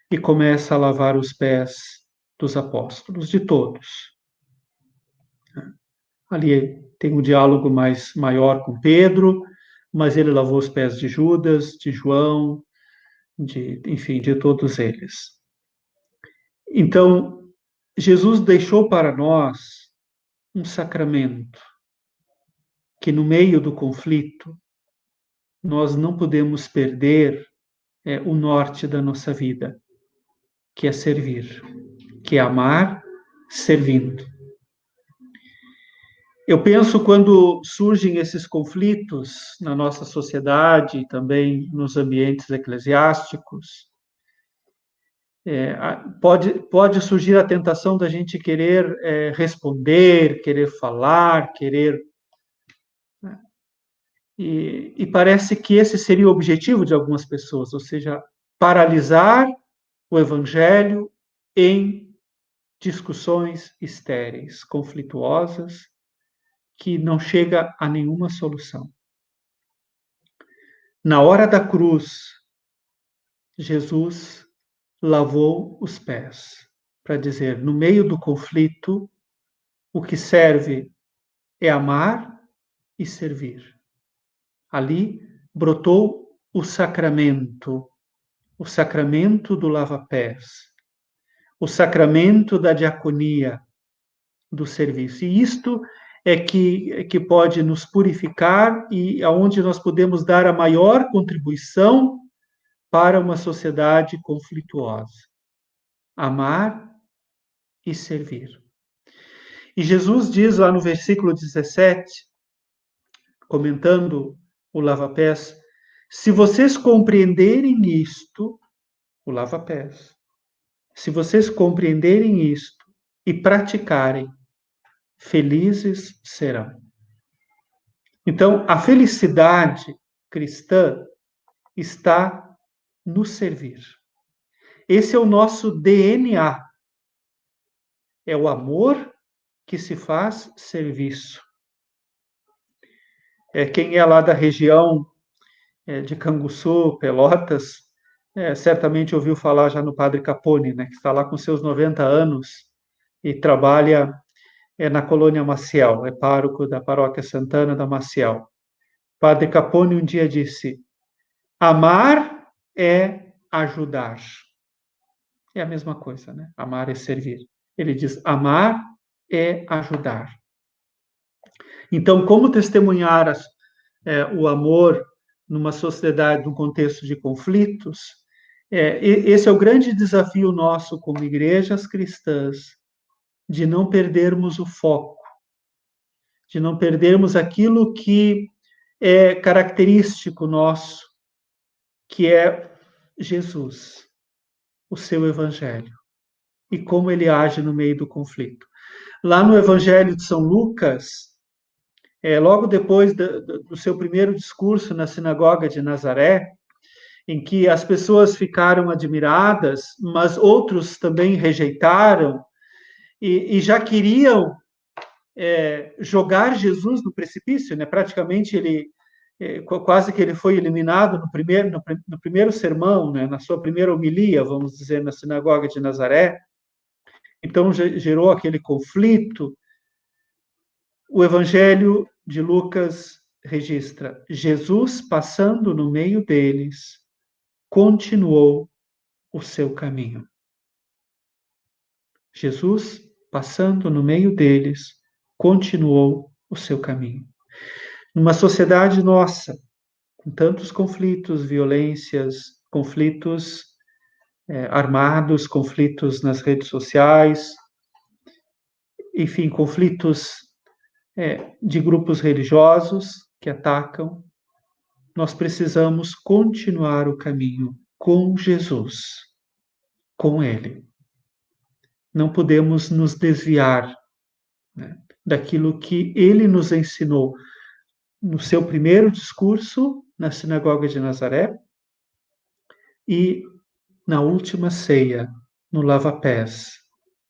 e começa a lavar os pés dos apóstolos, de todos. Ali tem um diálogo maior com Pedro, mas ele lavou os pés de Judas, de João, enfim, de todos eles. Então, Jesus deixou para nós um sacramento que, no meio do conflito, nós não podemos perder o norte da nossa vida, que é servir, que é amar servindo. Eu penso, quando surgem esses conflitos na nossa sociedade, também nos ambientes eclesiásticos, pode surgir a tentação da gente querer responder, querer falar, querer... E parece que esse seria o objetivo de algumas pessoas, ou seja, paralisar o evangelho em discussões estéreis, conflituosas, que não chega a nenhuma solução. Na hora da cruz, Jesus lavou os pés, para dizer, no meio do conflito, o que serve é amar e servir. Ali brotou o sacramento do lava-pés, o sacramento da diaconia, do serviço. E isto é que pode nos purificar e aonde nós podemos dar a maior contribuição para uma sociedade conflituosa. Amar e servir. E Jesus diz lá no versículo 17, comentando o lava-pés, se vocês compreenderem isto, o lava-pés, se vocês compreenderem isto e praticarem, felizes serão. Então, a felicidade cristã está no servir. Esse é o nosso DNA. É o amor que se faz serviço. Quem é lá da região de Canguçu, Pelotas, certamente ouviu falar já no Padre Capone, né, que está lá com seus 90 anos e trabalha na colônia Maciel, é pároco da paróquia Santana da Maciel. Padre Capone um dia disse, amar é ajudar. É a mesma coisa, né? Amar é servir. Ele diz, amar é ajudar. Então, como testemunhar o amor numa sociedade, num contexto de conflitos? Esse é o grande desafio nosso como igrejas cristãs, de não perdermos o foco, de não perdermos aquilo que é característico nosso, que é Jesus, o seu evangelho, e como ele age no meio do conflito. Lá no Evangelho de São Lucas, logo depois do seu primeiro discurso na sinagoga de Nazaré, em que as pessoas ficaram admiradas, mas outros também rejeitaram, e já queriam jogar Jesus no precipício, né? Praticamente quase que ele foi eliminado no primeiro sermão, né? Na sua primeira homilia, vamos dizer, na sinagoga de Nazaré. Então gerou aquele conflito. O Evangelho de Lucas registra: Jesus, passando no meio deles, continuou o seu caminho. Jesus, passando no meio deles, continuou o seu caminho. Numa sociedade nossa, com tantos conflitos, violências, conflitos armados, conflitos nas redes sociais, enfim, conflitos de grupos religiosos que atacam, nós precisamos continuar o caminho com Jesus, com Ele. Não podemos nos desviar, né, daquilo que Ele nos ensinou no seu primeiro discurso na sinagoga de Nazaré e na última ceia, no lava-pés,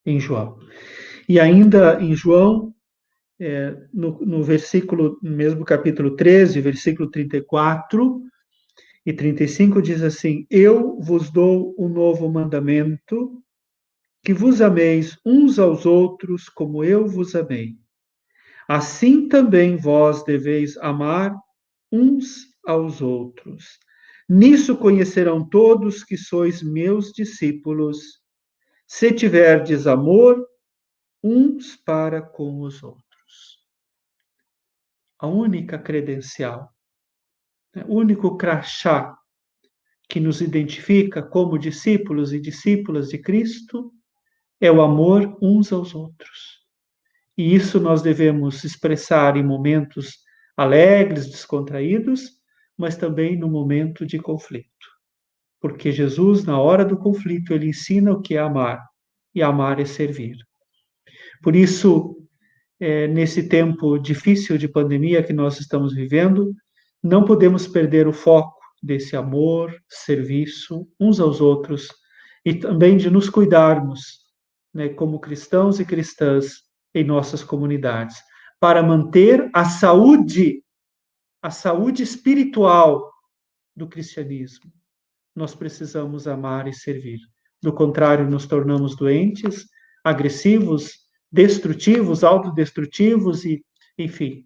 em João. E ainda em João, no versículo, no mesmo capítulo 13, versículo 34 e 35, diz assim: eu vos dou um novo mandamento, que vos ameis uns aos outros como eu vos amei. Assim também vós deveis amar uns aos outros. Nisso conhecerão todos que sois meus discípulos, se tiverdes amor uns para com os outros. A única credencial, o único crachá que nos identifica como discípulos e discípulas de Cristo é o amor uns aos outros. E isso nós devemos expressar em momentos alegres, descontraídos, mas também no momento de conflito. Porque Jesus, na hora do conflito, ele ensina o que é amar, e amar é servir. Por isso, nesse tempo difícil de pandemia que nós estamos vivendo, não podemos perder o foco desse amor, serviço uns aos outros, e também de nos cuidarmos, né, como cristãos e cristãs em nossas comunidades, para manter a saúde espiritual do cristianismo. Nós precisamos amar e servir. Do contrário, nos tornamos doentes, agressivos, destrutivos, autodestrutivos e, enfim,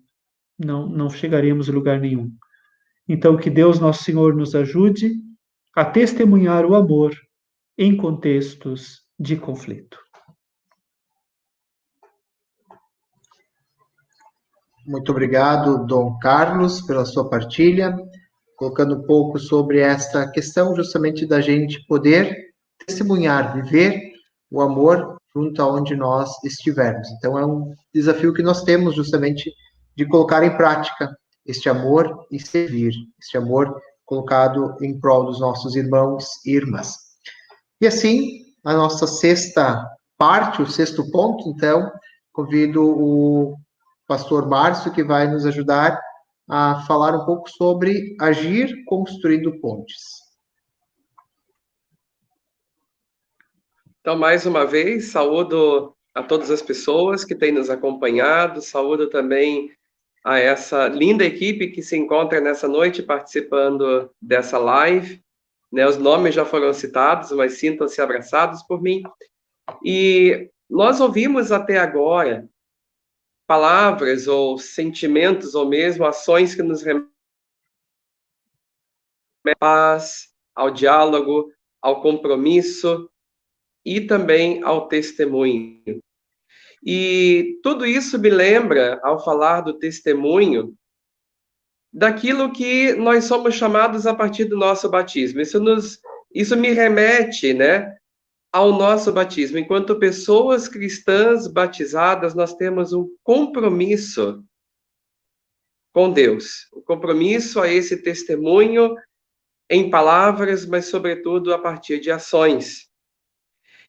não chegaremos a lugar nenhum. Então, que Deus Nosso Senhor nos ajude a testemunhar o amor em contextos de conflito. Muito obrigado, Dom Carlos, pela sua partilha, colocando um pouco sobre esta questão justamente da gente poder testemunhar, viver o amor junto aonde nós estivermos. Então, é um desafio que nós temos justamente de colocar em prática este amor e servir, este amor colocado em prol dos nossos irmãos e irmãs. E assim, a nossa sexta parte, o sexto ponto, então, convido o pastor Márcio, que vai nos ajudar a falar um pouco sobre agir construindo pontes. Então, mais uma vez, saúdo a todas as pessoas que têm nos acompanhado, saúdo também a essa linda equipe que se encontra nessa noite participando dessa live. Né, os nomes já foram citados, mas sintam-se abraçados por mim. E nós ouvimos até agora palavras ou sentimentos ou mesmo ações que nos remetem à paz, ao diálogo, ao compromisso e também ao testemunho. E tudo isso me lembra, ao falar do testemunho, daquilo que nós somos chamados a partir do nosso batismo. Isso me remete, né, ao nosso batismo. Enquanto pessoas cristãs batizadas, nós temos um compromisso com Deus. Um compromisso a esse testemunho em palavras, mas sobretudo a partir de ações.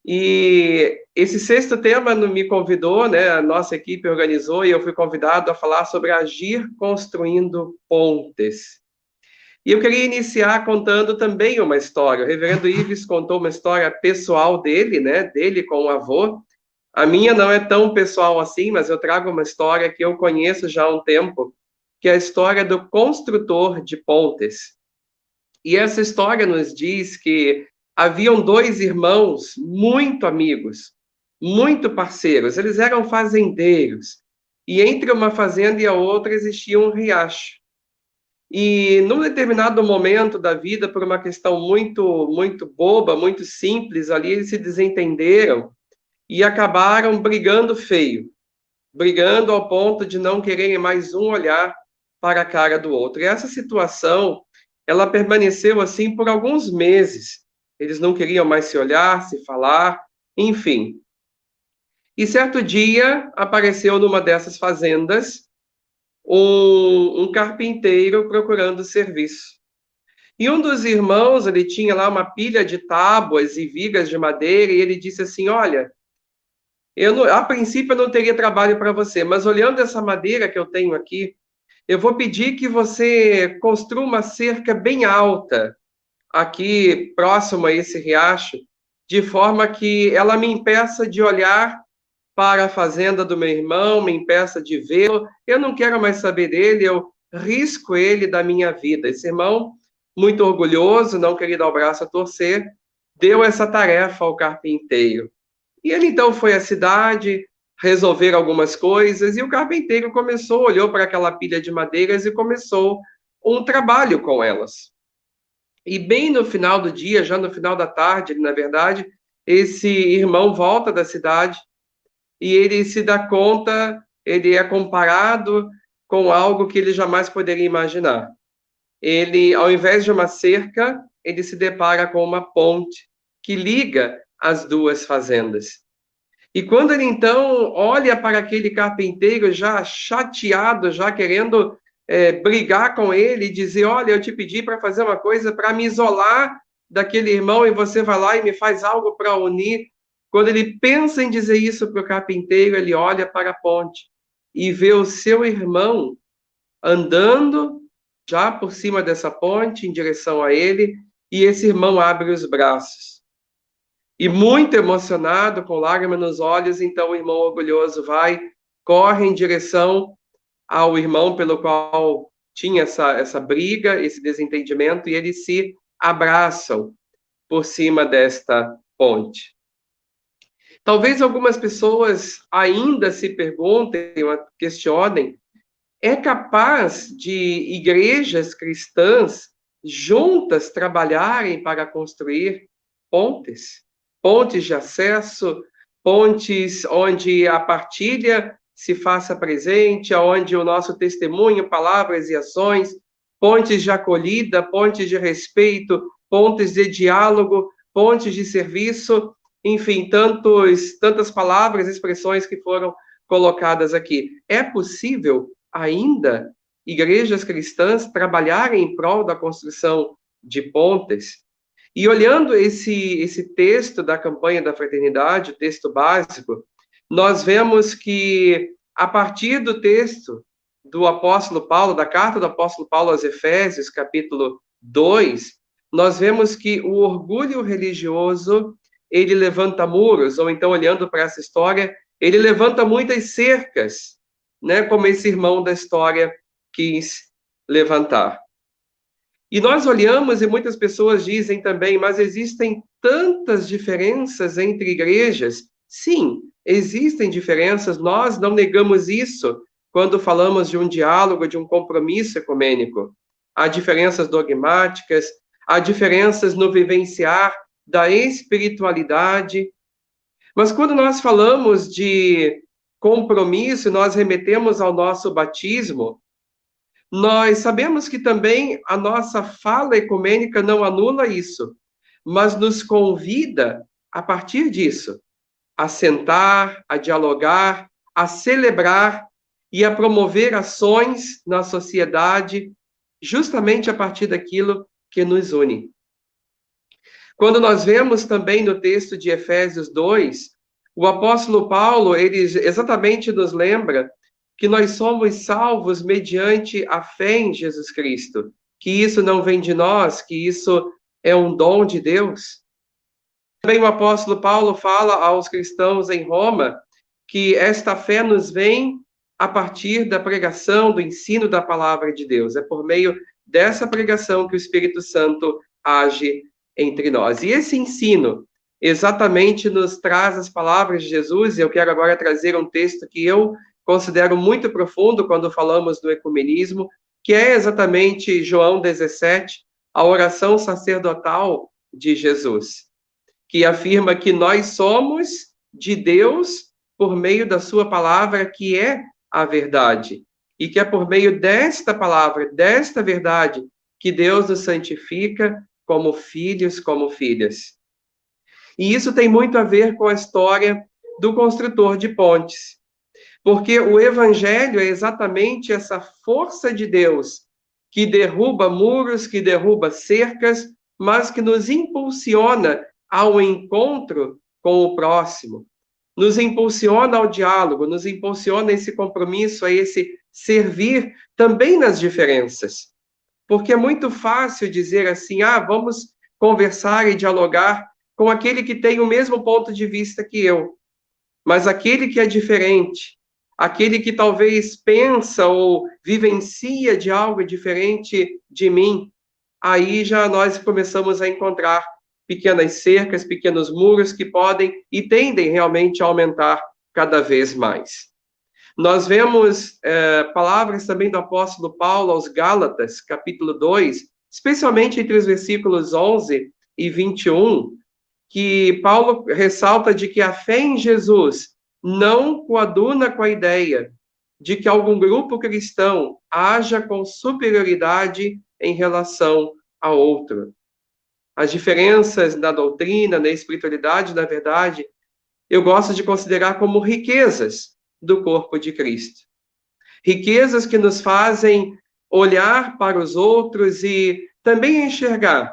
E esse sexto tema me convidou, né, a nossa equipe organizou, e eu fui convidado a falar sobre agir construindo pontes. E eu queria iniciar contando também uma história. O reverendo Ives contou uma história pessoal dele, né, dele com o avô. A minha não é tão pessoal assim, mas eu trago uma história que eu conheço já há um tempo, que é a história do construtor de pontes. E essa história nos diz que haviam dois irmãos muito amigos, muito parceiros. Eles eram fazendeiros. E entre uma fazenda e a outra existia um riacho. E num determinado momento da vida, por uma questão muito boba, muito simples ali, eles se desentenderam e acabaram brigando feio. Brigando ao ponto de não quererem mais um olhar para a cara do outro. E essa situação, ela permaneceu assim por alguns meses. Eles não queriam mais se olhar, se falar, enfim. E certo dia, apareceu numa dessas fazendas um carpinteiro procurando serviço. E um dos irmãos, ele tinha lá uma pilha de tábuas e vigas de madeira, e ele disse assim, olha, a princípio eu não teria trabalho para você, mas olhando essa madeira que eu tenho aqui, eu vou pedir que você construa uma cerca bem alta, aqui próximo a esse riacho, de forma que ela me impeça de olhar para a fazenda do meu irmão, me impeça de vê-lo, eu não quero mais saber dele, eu risco ele da minha vida. Esse irmão, muito orgulhoso, não queria dar o braço a torcer, deu essa tarefa ao carpinteiro. E ele então foi à cidade, resolver algumas coisas, e o carpinteiro olhou para aquela pilha de madeiras e começou um trabalho com elas. E bem no final do dia, já no final da tarde, na verdade, esse irmão volta da cidade e ele se dá conta, ele é comparado com algo que ele jamais poderia imaginar. Ele, ao invés de uma cerca, ele se depara com uma ponte que liga as duas fazendas. E quando ele, então, olha para aquele carpinteiro já chateado, já querendo brigar com ele e dizer, olha, eu te pedi para fazer uma coisa para me isolar daquele irmão e você vai lá e me faz algo para unir. Quando ele pensa em dizer isso para o carpinteiro, ele olha para a ponte e vê o seu irmão andando já por cima dessa ponte em direção a ele, e esse irmão abre os braços. E muito emocionado, com lágrimas nos olhos, então o irmão orgulhoso corre em direção ao irmão pelo qual tinha essa briga, esse desentendimento, e eles se abraçam por cima desta ponte. Talvez algumas pessoas ainda se perguntem, questionem, é capaz de igrejas cristãs juntas trabalharem para construir pontes de acesso, pontes onde a partilha se faça presente, onde o nosso testemunho, palavras e ações, pontes de acolhida, pontes de respeito, pontes de diálogo, pontes de serviço, enfim, tantas palavras e expressões que foram colocadas aqui. É possível ainda igrejas cristãs trabalharem em prol da construção de pontes? E olhando esse texto da campanha da fraternidade, o texto básico, nós vemos que, a partir do texto do apóstolo Paulo, da carta do apóstolo Paulo aos Efésios, capítulo 2, nós vemos que o orgulho religioso, ele levanta muros, ou então, olhando para essa história, ele levanta muitas cercas, né, como esse irmão da história quis levantar. E nós olhamos e muitas pessoas dizem também, mas existem tantas diferenças entre igrejas. Sim, existem diferenças, nós não negamos isso quando falamos de um diálogo, de um compromisso ecumênico. Há diferenças dogmáticas, há diferenças no vivenciar da espiritualidade. Mas quando nós falamos de compromisso, nós remetemos ao nosso batismo, nós sabemos que também a nossa fala ecumênica não anula isso, mas nos convida, a partir disso, a sentar, a dialogar, a celebrar e a promover ações na sociedade, justamente a partir daquilo que nos une. Quando nós vemos também no texto de Efésios 2, o apóstolo Paulo, ele exatamente nos lembra que nós somos salvos mediante a fé em Jesus Cristo, que isso não vem de nós, que isso é um dom de Deus. Também o apóstolo Paulo fala aos cristãos em Roma que esta fé nos vem a partir da pregação, do ensino da palavra de Deus. É por meio dessa pregação que o Espírito Santo age entre nós. E esse ensino exatamente nos traz as palavras de Jesus, e eu quero agora trazer um texto que eu considero muito profundo quando falamos do ecumenismo, que é exatamente João 17, a oração sacerdotal de Jesus, que afirma que nós somos de Deus por meio da sua palavra, que é a verdade, e que é por meio desta palavra, desta verdade, que Deus nos santifica como filhos, como filhas. E isso tem muito a ver com a história do construtor de pontes, porque o evangelho é exatamente essa força de Deus que derruba muros, que derruba cercas, mas que nos impulsiona ao encontro com o próximo, nos impulsiona ao diálogo, nos impulsiona a esse compromisso, a esse servir também nas diferenças. Porque é muito fácil dizer assim, vamos conversar e dialogar com aquele que tem o mesmo ponto de vista que eu. Mas aquele que é diferente, aquele que talvez pensa ou vivencia de algo diferente de mim, aí já nós começamos a encontrar pequenas cercas, pequenos muros que podem e tendem realmente a aumentar cada vez mais. Nós vemos palavras também do apóstolo Paulo aos Gálatas, capítulo 2, especialmente entre os versículos 11 e 21, que Paulo ressalta de que a fé em Jesus não coaduna com a ideia de que algum grupo cristão haja com superioridade em relação a outro. As diferenças na doutrina, na espiritualidade, na verdade, eu gosto de considerar como riquezas do corpo de Cristo. Riquezas que nos fazem olhar para os outros e também enxergar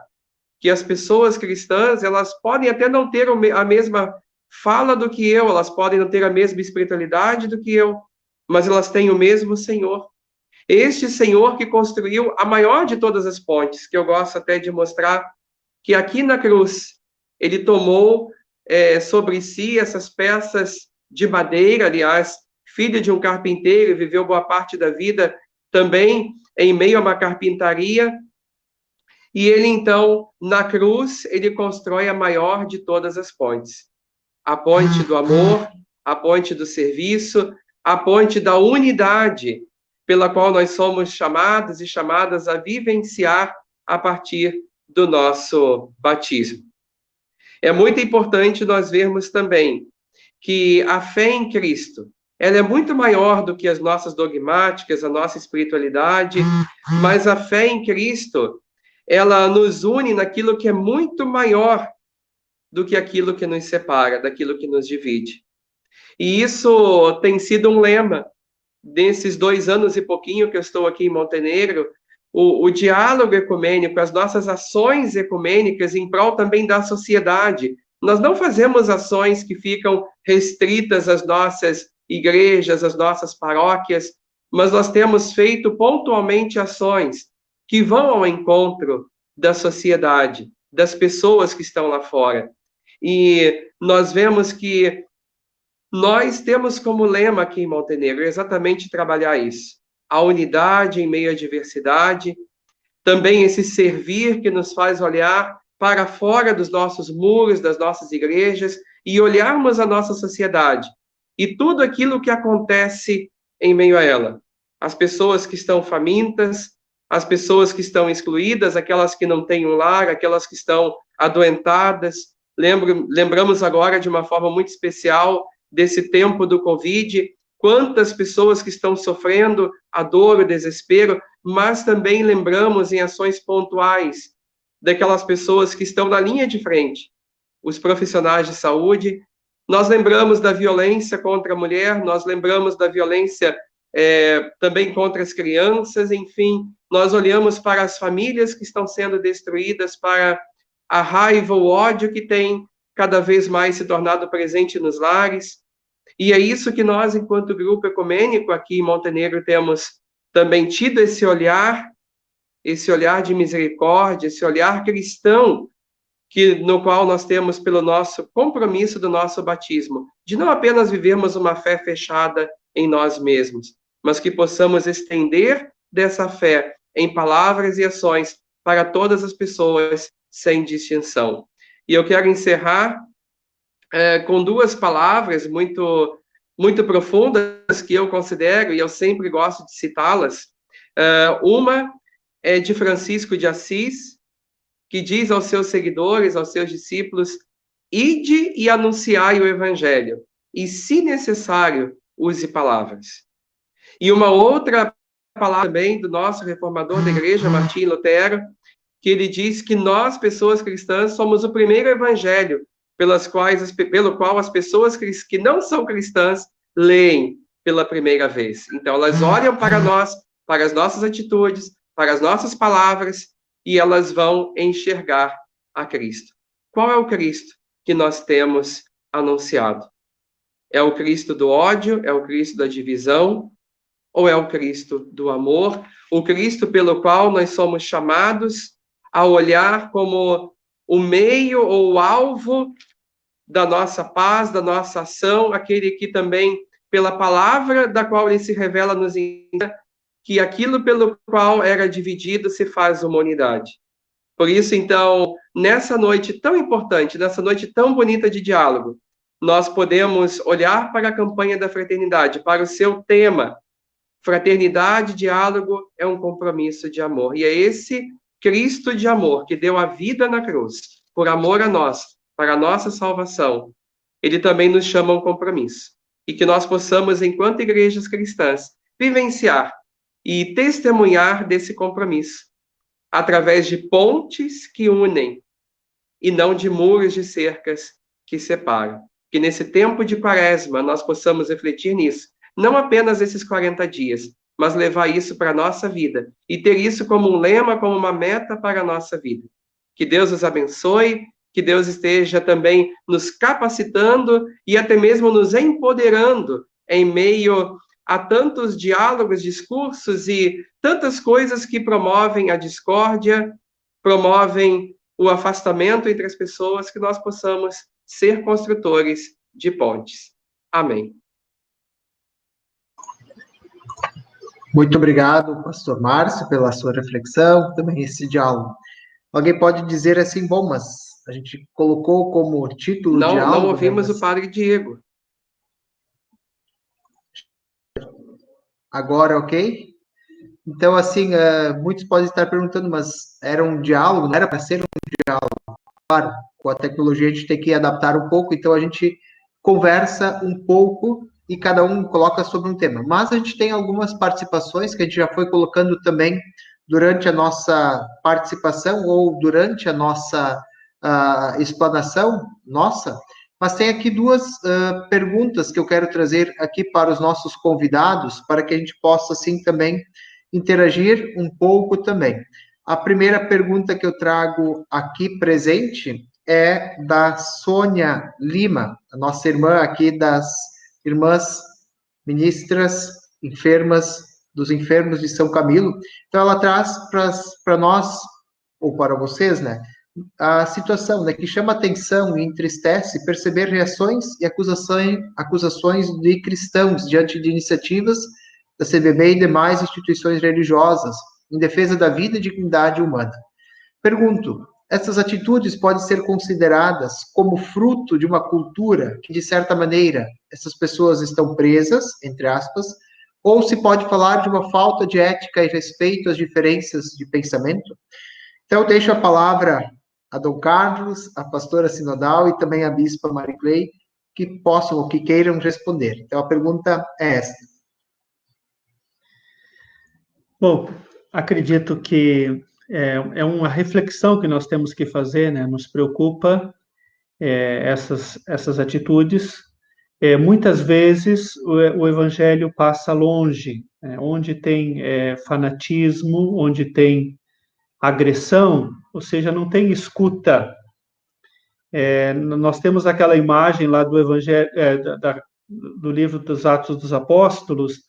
que as pessoas cristãs, elas podem até não ter a mesma fala do que eu, elas podem não ter a mesma espiritualidade do que eu, mas elas têm o mesmo Senhor. Este Senhor que construiu a maior de todas as pontes, que eu gosto até de mostrar, que aqui na cruz, ele tomou sobre si essas peças de madeira, aliás, filho de um carpinteiro, viveu boa parte da vida também em meio a uma carpintaria, e ele então, na cruz, ele constrói a maior de todas as pontes. A ponte do amor, a ponte do serviço, a ponte da unidade, pela qual nós somos chamados e chamadas a vivenciar a partir do nosso batismo. É muito importante nós vermos também que a fé em Cristo, ela é muito maior do que as nossas dogmáticas, a nossa espiritualidade, mas a fé em Cristo, ela nos une naquilo que é muito maior do que aquilo que nos separa, daquilo que nos divide. E isso tem sido um lema desses 2 anos e pouquinho que eu estou aqui em Montenegro, o diálogo ecumênico, as nossas ações ecumênicas em prol também da sociedade. Nós não fazemos ações que ficam restritas às nossas igrejas, às nossas paróquias, mas nós temos feito pontualmente ações que vão ao encontro da sociedade, das pessoas que estão lá fora. E nós vemos que nós temos como lema aqui em Montenegro exatamente trabalhar isso. A unidade em meio à diversidade, também esse servir que nos faz olhar para fora dos nossos muros, das nossas igrejas, e olharmos a nossa sociedade e tudo aquilo que acontece em meio a ela. As pessoas que estão famintas, as pessoas que estão excluídas, aquelas que não têm um lar, aquelas que estão adoentadas. Lembramos agora de uma forma muito especial desse tempo do Covid, quantas pessoas que estão sofrendo a dor, o desespero, mas também lembramos em ações pontuais daquelas pessoas que estão na linha de frente, os profissionais de saúde. Nós lembramos da violência contra a mulher, nós lembramos da violência também contra as crianças, enfim, nós olhamos para as famílias que estão sendo destruídas, para a raiva, o ódio que tem cada vez mais se tornado presente nos lares. E é isso que nós, enquanto grupo ecumênico aqui em Montenegro, temos também tido esse olhar de misericórdia, esse olhar cristão, no qual nós temos pelo nosso compromisso do nosso batismo, de não apenas vivermos uma fé fechada em nós mesmos, mas que possamos estender dessa fé em palavras e ações para todas as pessoas, sem distinção. E eu quero encerrar com 2 palavras muito, muito profundas que eu considero, e eu sempre gosto de citá-las. Uma é de Francisco de Assis, que diz aos seus seguidores, aos seus discípulos: ide e anunciai o evangelho, e, se necessário, use palavras. E uma outra palavra também do nosso reformador da igreja, Martim Lutero, que ele diz que nós, pessoas cristãs, somos o primeiro evangelho pelo qual as pessoas que não são cristãs leem pela primeira vez. Então, elas olham para nós, para as nossas atitudes, para as nossas palavras, e elas vão enxergar a Cristo. Qual é o Cristo que nós temos anunciado? É o Cristo do ódio? É o Cristo da divisão? Ou é o Cristo do amor? O Cristo pelo qual nós somos chamados a olhar como o meio ou o alvo da nossa paz, da nossa ação, aquele que também, pela palavra da qual ele se revela, nos ensina que aquilo pelo qual era dividido se faz uma unidade. Por isso, então, nessa noite tão importante, nessa noite tão bonita de diálogo, nós podemos olhar para a campanha da fraternidade, para o seu tema. Fraternidade, diálogo é um compromisso de amor. E é esse Cristo de amor que deu a vida na cruz, por amor a nós, para a nossa salvação, ele também nos chama a um compromisso. E que nós possamos, enquanto igrejas cristãs, vivenciar e testemunhar desse compromisso, através de pontes que unem, e não de muros de cercas que separam. Que nesse tempo de Quaresma nós possamos refletir nisso, não apenas esses 40 dias, mas levar isso para a nossa vida, e ter isso como um lema, como uma meta para a nossa vida. Que Deus os abençoe, que Deus esteja também nos capacitando e até mesmo nos empoderando em meio a tantos diálogos, discursos e tantas coisas que promovem a discórdia, promovem o afastamento entre as pessoas, que nós possamos ser construtores de pontes. Amém. Muito obrigado, pastor Márcio, pela sua reflexão, também esse diálogo. Alguém pode dizer assim, bom, mas a gente colocou como título diálogo... Não ouvimos o padre Diego. Agora, ok? Então, assim, muitos podem estar perguntando, mas era um diálogo? Não era para ser um diálogo? Claro, com a tecnologia a gente tem que adaptar um pouco, então a gente conversa um pouco e cada um coloca sobre um tema. Mas a gente tem algumas participações que a gente já foi colocando também durante a nossa participação ou durante a nossa explanação nossa, mas tem aqui duas perguntas que eu quero trazer aqui para os nossos convidados, para que a gente possa, assim, também interagir um pouco também. A primeira pergunta que eu trago aqui presente é da Sônia Lima, a nossa irmã aqui das Irmãs Ministras Enfermas dos Enfermos de São Camilo. Então, ela traz para nós, ou para vocês, né, a situação, né, que chama atenção e entristece perceber reações e acusações de cristãos diante de iniciativas da CBB e demais instituições religiosas em defesa da vida e dignidade humana. Pergunto, essas atitudes podem ser consideradas como fruto de uma cultura que, de certa maneira, essas pessoas estão presas, entre aspas, ou se pode falar de uma falta de ética e respeito às diferenças de pensamento? Então, deixo a palavra a Dom Carlos, a pastora sinodal e também a bispa Mary Clay, que possam ou que queiram responder. Então, a pergunta é esta. Bom, acredito que é uma reflexão que nós temos que fazer, né? Nos preocupa essas atitudes. Muitas vezes o evangelho passa longe, né? Onde tem fanatismo, onde tem agressão, ou seja, não tem escuta. Nós temos aquela imagem lá do evangelho, do livro dos Atos dos Apóstolos,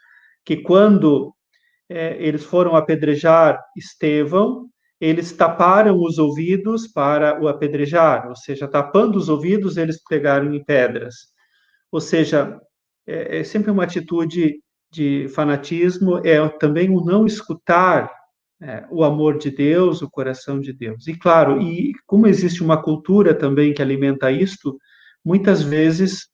que quando eles foram apedrejar Estevão, eles taparam os ouvidos para o apedrejar, ou seja, tapando os ouvidos, eles pegaram em pedras. Ou seja, é sempre uma atitude de fanatismo, é também o não escutar o amor de Deus, o coração de Deus. E claro, e como existe uma cultura também que alimenta isto, muitas vezes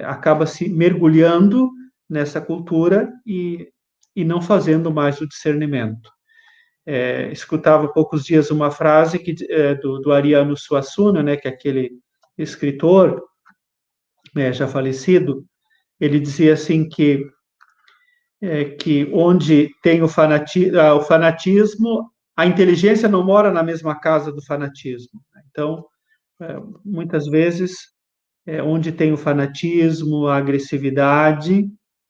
acaba se mergulhando nessa cultura e não fazendo mais o discernimento. Escutava há poucos dias uma frase do Ariano Suassuna, né, que é aquele escritor já falecido. Ele dizia assim que onde tem o fanatismo, a inteligência não mora na mesma casa do fanatismo. Então, muitas vezes, onde tem o fanatismo, a agressividade,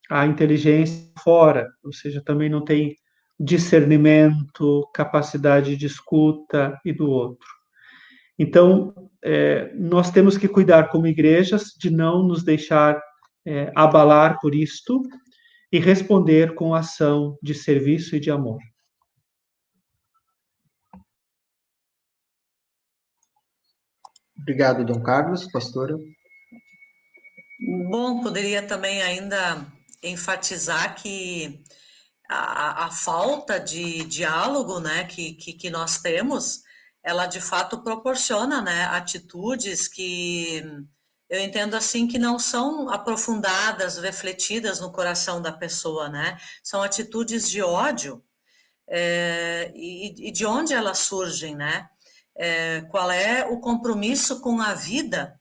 a inteligência fora, ou seja, também não tem discernimento, capacidade de escuta e do outro. Então, nós temos que cuidar como igrejas de não nos deixar abalar por isto e responder com ação de serviço e de amor. Obrigado, Dom Carlos. Pastora? Bom, poderia também ainda enfatizar que a falta de diálogo, né, que nós temos, ela de fato proporciona, né, atitudes que eu entendo assim que não são aprofundadas, refletidas no coração da pessoa, né? São atitudes de ódio, e de onde elas surgem, né? Qual é o compromisso com a vida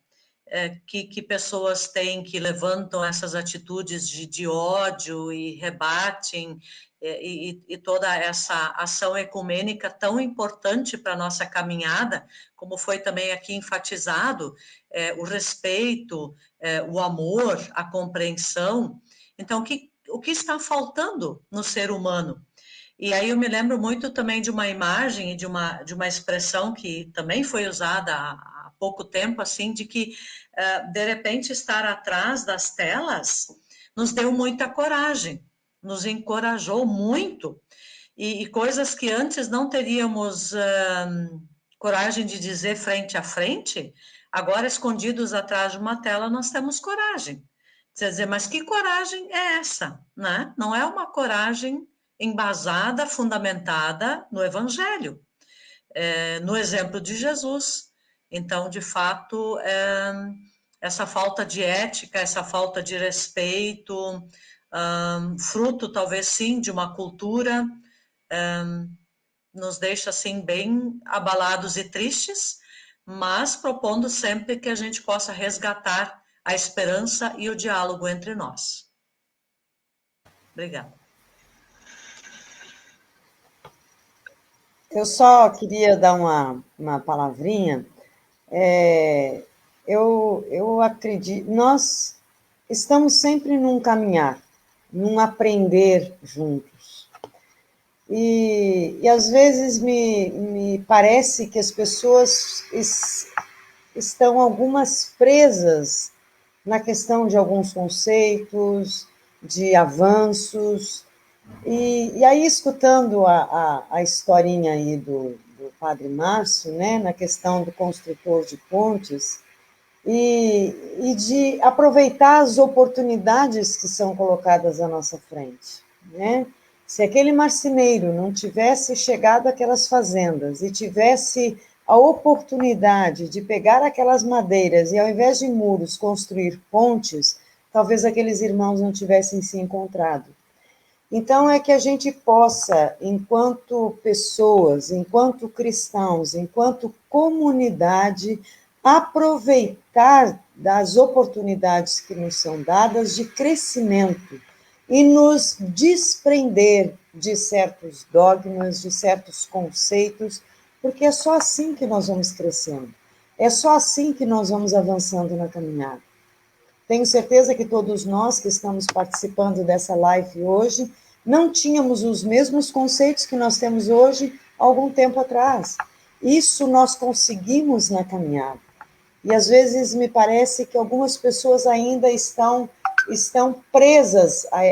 que pessoas têm que levantam essas atitudes de ódio e rebatem e toda essa ação ecumênica tão importante para a nossa caminhada, como foi também aqui enfatizado, o respeito, o amor, a compreensão. Então, o que está faltando no ser humano? E aí eu me lembro muito também de uma imagem e de uma expressão que também foi usada há pouco tempo, assim, de que, de repente, estar atrás das telas nos deu muita coragem, nos encorajou muito, e coisas que antes não teríamos coragem de dizer frente a frente, agora, escondidos atrás de uma tela, nós temos coragem. Quer dizer, mas que coragem é essa, né? Não é uma coragem embasada, fundamentada no Evangelho, no exemplo de Jesus. Então, de fato, essa falta de ética, essa falta de respeito, fruto, talvez sim, de uma cultura nos deixa assim bem abalados e tristes, mas propondo sempre que a gente possa resgatar a esperança e o diálogo entre nós. Obrigada. Eu só queria dar uma palavrinha. Eu acredito, nós estamos sempre num caminhar, num aprender juntos. E às vezes me parece que as pessoas estão algumas presas na questão de alguns conceitos, de avanços. E aí, escutando a historinha aí do Padre Márcio, né, na questão do construtor de pontes, e de aproveitar as oportunidades que são colocadas à nossa frente, né? Se aquele marceneiro não tivesse chegado àquelas fazendas e tivesse a oportunidade de pegar aquelas madeiras e, ao invés de muros, construir pontes, talvez aqueles irmãos não tivessem se encontrado. Então, é que a gente possa, enquanto pessoas, enquanto cristãos, enquanto comunidade, aproveitar das oportunidades que nos são dadas de crescimento e nos desprender de certos dogmas, de certos conceitos, porque é só assim que nós vamos crescendo, é só assim que nós vamos avançando na caminhada. Tenho certeza que todos nós que estamos participando dessa live hoje não tínhamos os mesmos conceitos que nós temos hoje há algum tempo atrás. Isso nós conseguimos na caminhada. E às vezes me parece que algumas pessoas ainda estão presas a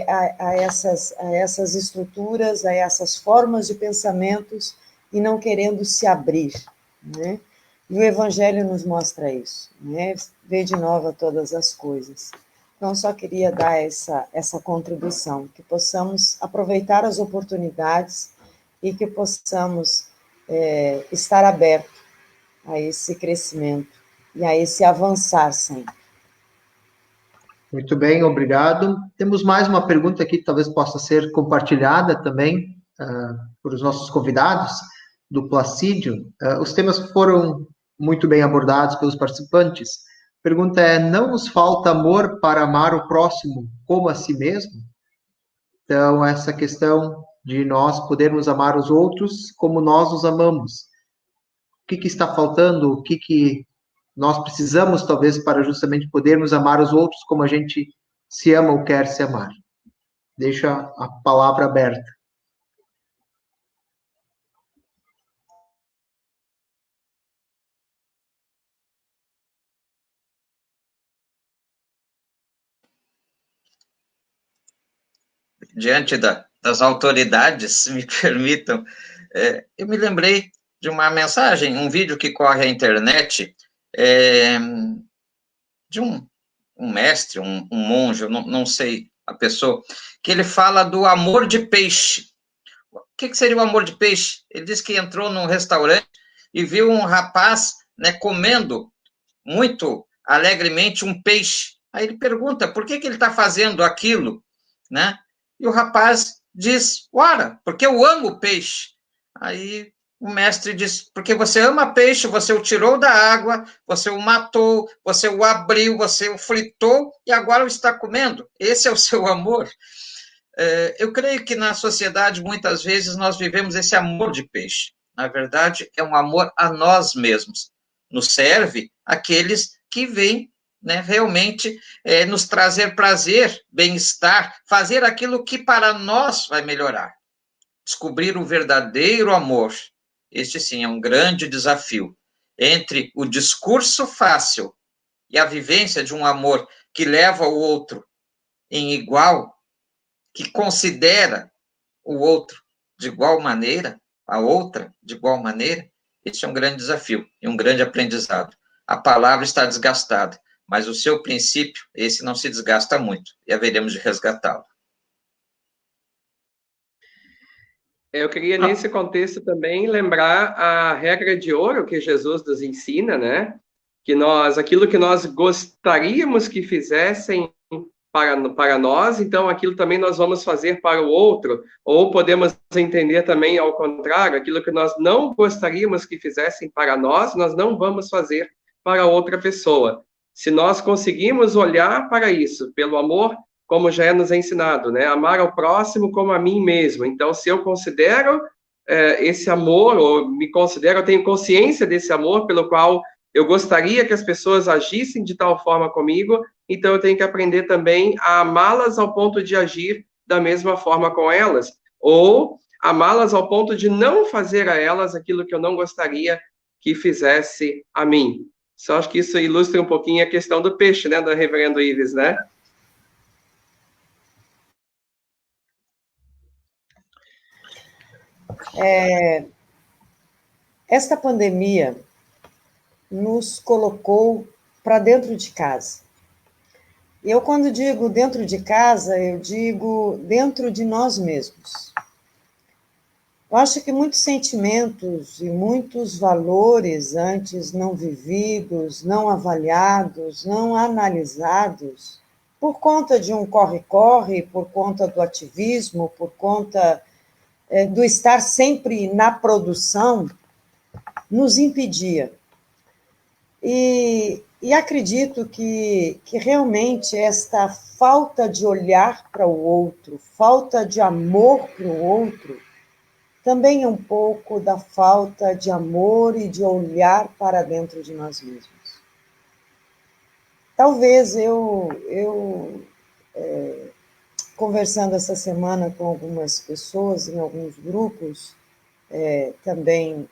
essas estruturas, a essas formas de pensamentos e não querendo se abrir, né? E o Evangelho nos mostra isso, né? Vê de novo todas as coisas. Então, só queria dar essa contribuição, que possamos aproveitar as oportunidades e que possamos estar abertos a esse crescimento e a esse avançar sempre. Muito bem, obrigado. Temos mais uma pergunta aqui que talvez possa ser compartilhada também por os nossos convidados do Placídio. Os temas foram muito bem abordados pelos participantes. A pergunta é: não nos falta amor para amar o próximo como a si mesmo? Então, essa questão de nós podermos amar os outros como nós os amamos. O que está faltando? O que nós precisamos, talvez, para justamente podermos amar os outros como a gente se ama ou quer se amar? Deixo a palavra aberta. Diante das autoridades, me permitam, eu me lembrei de uma mensagem, um vídeo que corre à internet, de um mestre, um monge, eu não sei a pessoa, que ele fala do amor de peixe. O que seria o amor de peixe? Ele diz que entrou num restaurante e viu um rapaz, né, comendo muito alegremente um peixe. Aí ele pergunta por que ele está fazendo aquilo, né? E o rapaz diz: ora, porque eu amo peixe. Aí o mestre diz: porque você ama peixe, você o tirou da água, você o matou, você o abriu, você o fritou e agora o está comendo. Esse é o seu amor. Eu creio que na sociedade, muitas vezes, nós vivemos esse amor de peixe. Na verdade, é um amor a nós mesmos. Nos serve aqueles que vêm, né, realmente nos trazer prazer, bem-estar, fazer aquilo que para nós vai melhorar. Descobrir o verdadeiro amor. Este, sim, é um grande desafio. Entre o discurso fácil e a vivência de um amor que leva o outro em igual, que considera o outro de igual maneira, a outra de igual maneira, este é um grande desafio e um grande aprendizado. A palavra está desgastada, mas o seu princípio, esse não se desgasta muito, e haveremos de resgatá-lo. Eu queria, nesse contexto, também lembrar a regra de ouro que Jesus nos ensina, né? Que aquilo que nós gostaríamos que fizessem, para nós, então aquilo também nós vamos fazer para o outro, ou podemos entender também ao contrário, aquilo que nós não gostaríamos que fizessem para nós, nós não vamos fazer para outra pessoa. Se nós conseguimos olhar para isso, pelo amor, como já é nos ensinado, né? Amar ao próximo como a mim mesmo. Então, se eu considero esse amor, ou me considero, eu tenho consciência desse amor pelo qual eu gostaria que as pessoas agissem de tal forma comigo, então eu tenho que aprender também a amá-las ao ponto de agir da mesma forma com elas, ou amá-las ao ponto de não fazer a elas aquilo que eu não gostaria que fizesse a mim. Só acho que isso ilustra um pouquinho a questão do peixe, né, do reverendo Ives, né? Esta pandemia nos colocou para dentro de casa. E eu, quando digo dentro de casa, eu digo dentro de nós mesmos. Eu acho que muitos sentimentos e muitos valores antes não vividos, não avaliados, não analisados, por conta de um corre-corre, por conta do ativismo, por conta do estar sempre na produção, nos impedia. E acredito que realmente esta falta de olhar para o outro, falta de amor para o outro, também é um pouco da falta de amor e de olhar para dentro de nós mesmos. Talvez eu conversando essa semana com algumas pessoas, em alguns grupos, também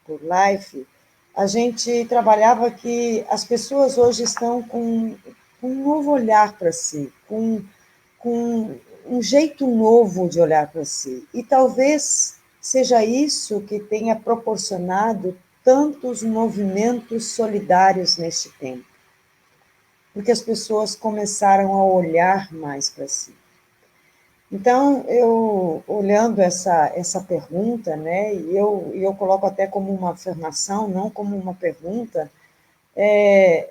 por live, a gente trabalhava que as pessoas hoje estão com um novo olhar para si, com um jeito novo de olhar para si. E talvez seja isso que tenha proporcionado tantos movimentos solidários neste tempo. Porque as pessoas começaram a olhar mais para si. Então, eu, olhando essa pergunta, né, e eu coloco até como uma afirmação, não como uma pergunta,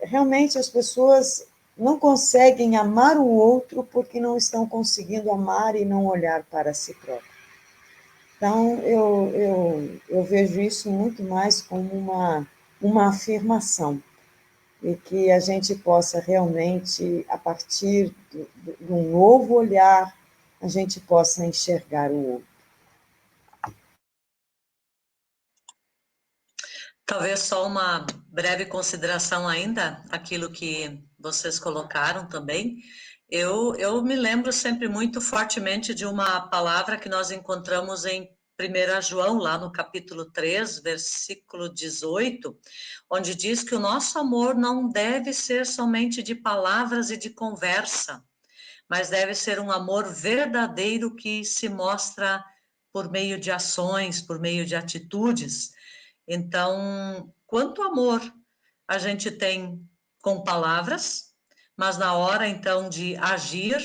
realmente as pessoas não conseguem amar o outro porque não estão conseguindo amar e não olhar para si próprio. Então, eu vejo isso muito mais como uma afirmação, e que a gente possa realmente, a partir de um novo olhar, a gente possa enxergar o outro. Talvez só uma breve consideração ainda, aquilo que vocês colocaram também. Eu me lembro sempre muito fortemente de uma palavra que nós encontramos em 1 João, lá no capítulo 3, versículo 18, onde diz que o nosso amor não deve ser somente de palavras e de conversa, mas deve ser um amor verdadeiro que se mostra por meio de ações, por meio de atitudes. Então, quanto amor a gente tem com palavras, mas na hora, então, de agir,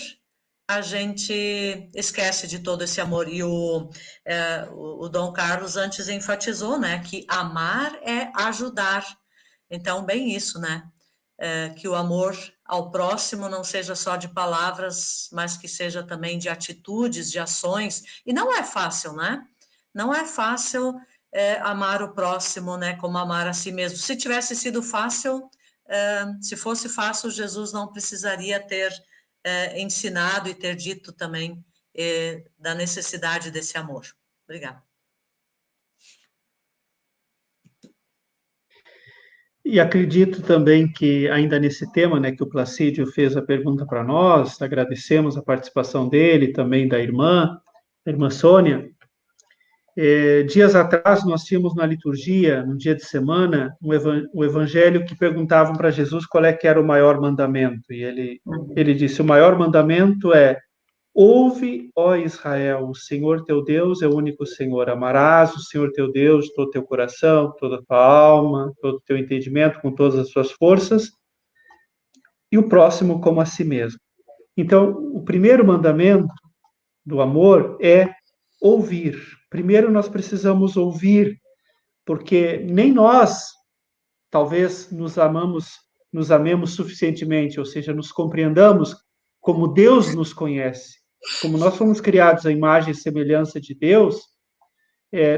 a gente esquece de todo esse amor. E o Dom Carlos antes enfatizou, né, que amar é ajudar. Então, bem isso, né? Que o amor ao próximo não seja só de palavras, mas que seja também de atitudes, de ações. E não é fácil, né? Não é fácil amar o próximo, né, como amar a si mesmo. Se tivesse sido fácil, se fosse fácil, Jesus não precisaria ter ensinado e ter dito também da necessidade desse amor. Obrigada. E acredito também que, ainda nesse tema, né, que o Placídio fez a pergunta para nós, agradecemos a participação dele, também da irmã Sônia. Dias atrás, nós tínhamos na liturgia, no dia de semana, um evangelho que perguntavam para Jesus qual é que era o maior mandamento. E ele disse, o maior mandamento é: ouve, ó Israel, o Senhor teu Deus é o único Senhor. Amarás o Senhor teu Deus de todo o teu coração, toda a tua alma, todo o teu entendimento, com todas as suas forças, e o próximo como a si mesmo. Então, o primeiro mandamento do amor é ouvir. Primeiro nós precisamos ouvir, porque nem nós, talvez, nos amemos suficientemente, ou seja, nos compreendamos como Deus nos conhece, como nós fomos criados à imagem e semelhança de Deus,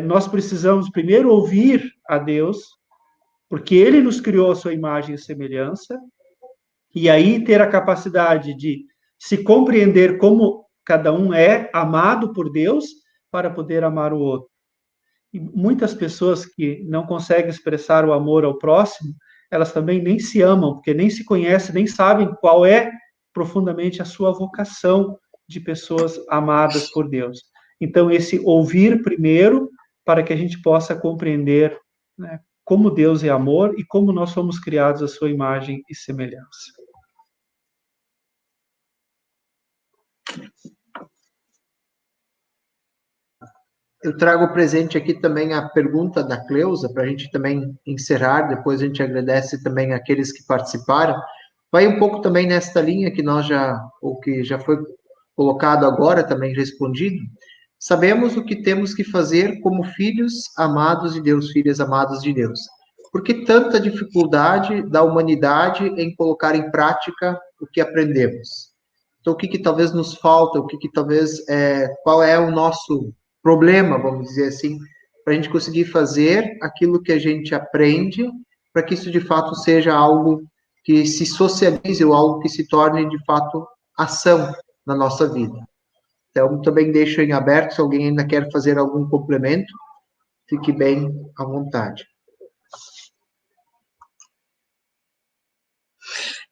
nós precisamos primeiro ouvir a Deus, porque Ele nos criou a sua imagem e semelhança, e aí ter a capacidade de se compreender como cada um é amado por Deus, para poder amar o outro. E muitas pessoas que não conseguem expressar o amor ao próximo, elas também nem se amam, porque nem se conhecem, nem sabem qual é profundamente a sua vocação de pessoas amadas por Deus. Então, esse ouvir primeiro, para que a gente possa compreender, né, como Deus é amor e como nós somos criados à sua imagem e semelhança. Eu trago presente aqui também a pergunta da Cleusa, para a gente também encerrar, depois a gente agradece também aqueles que participaram. Vai um pouco também nesta linha que o que já foi colocado agora, também respondido. Sabemos o que temos que fazer como filhos amados de Deus, filhas amadas de Deus. Por que tanta dificuldade da humanidade em colocar em prática o que aprendemos? Então, o que talvez nos falta, qual é o nosso problema, vamos dizer assim, para a gente conseguir fazer aquilo que a gente aprende, para que isso de fato seja algo que se socialize ou algo que se torne de fato ação na nossa vida. Então, também deixo em aberto, se alguém ainda quer fazer algum complemento, fique bem à vontade.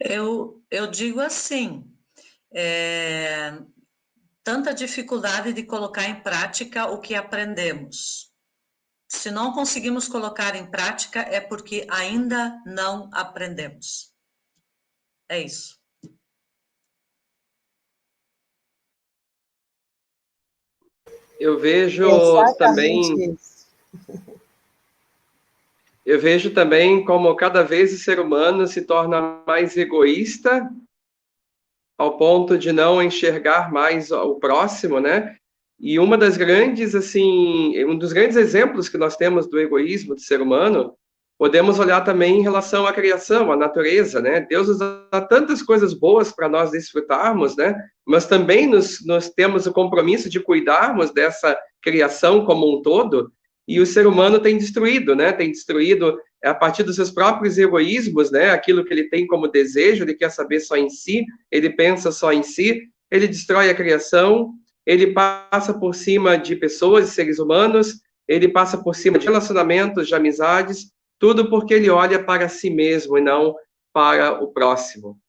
Eu digo assim, tanta dificuldade de colocar em prática o que aprendemos. Se não conseguimos colocar em prática, é porque ainda não aprendemos. É isso. Eu vejo também... Eu vejo também como cada vez o ser humano se torna mais egoísta, ao ponto de não enxergar mais o próximo, né? E uma das grandes, assim, um dos grandes exemplos que nós temos do egoísmo do ser humano, podemos olhar também em relação à criação, à natureza, né? Deus nos dá tantas coisas boas para nós desfrutarmos, né? Mas também nós temos o compromisso de cuidarmos dessa criação como um todo, e o ser humano tem destruído, né? Tem destruído a partir dos seus próprios egoísmos, né? Aquilo que ele tem como desejo, ele quer saber só em si, ele pensa só em si, ele destrói a criação, ele passa por cima de pessoas, de seres humanos, ele passa por cima de relacionamentos, de amizades, tudo porque ele olha para si mesmo e não para o próximo.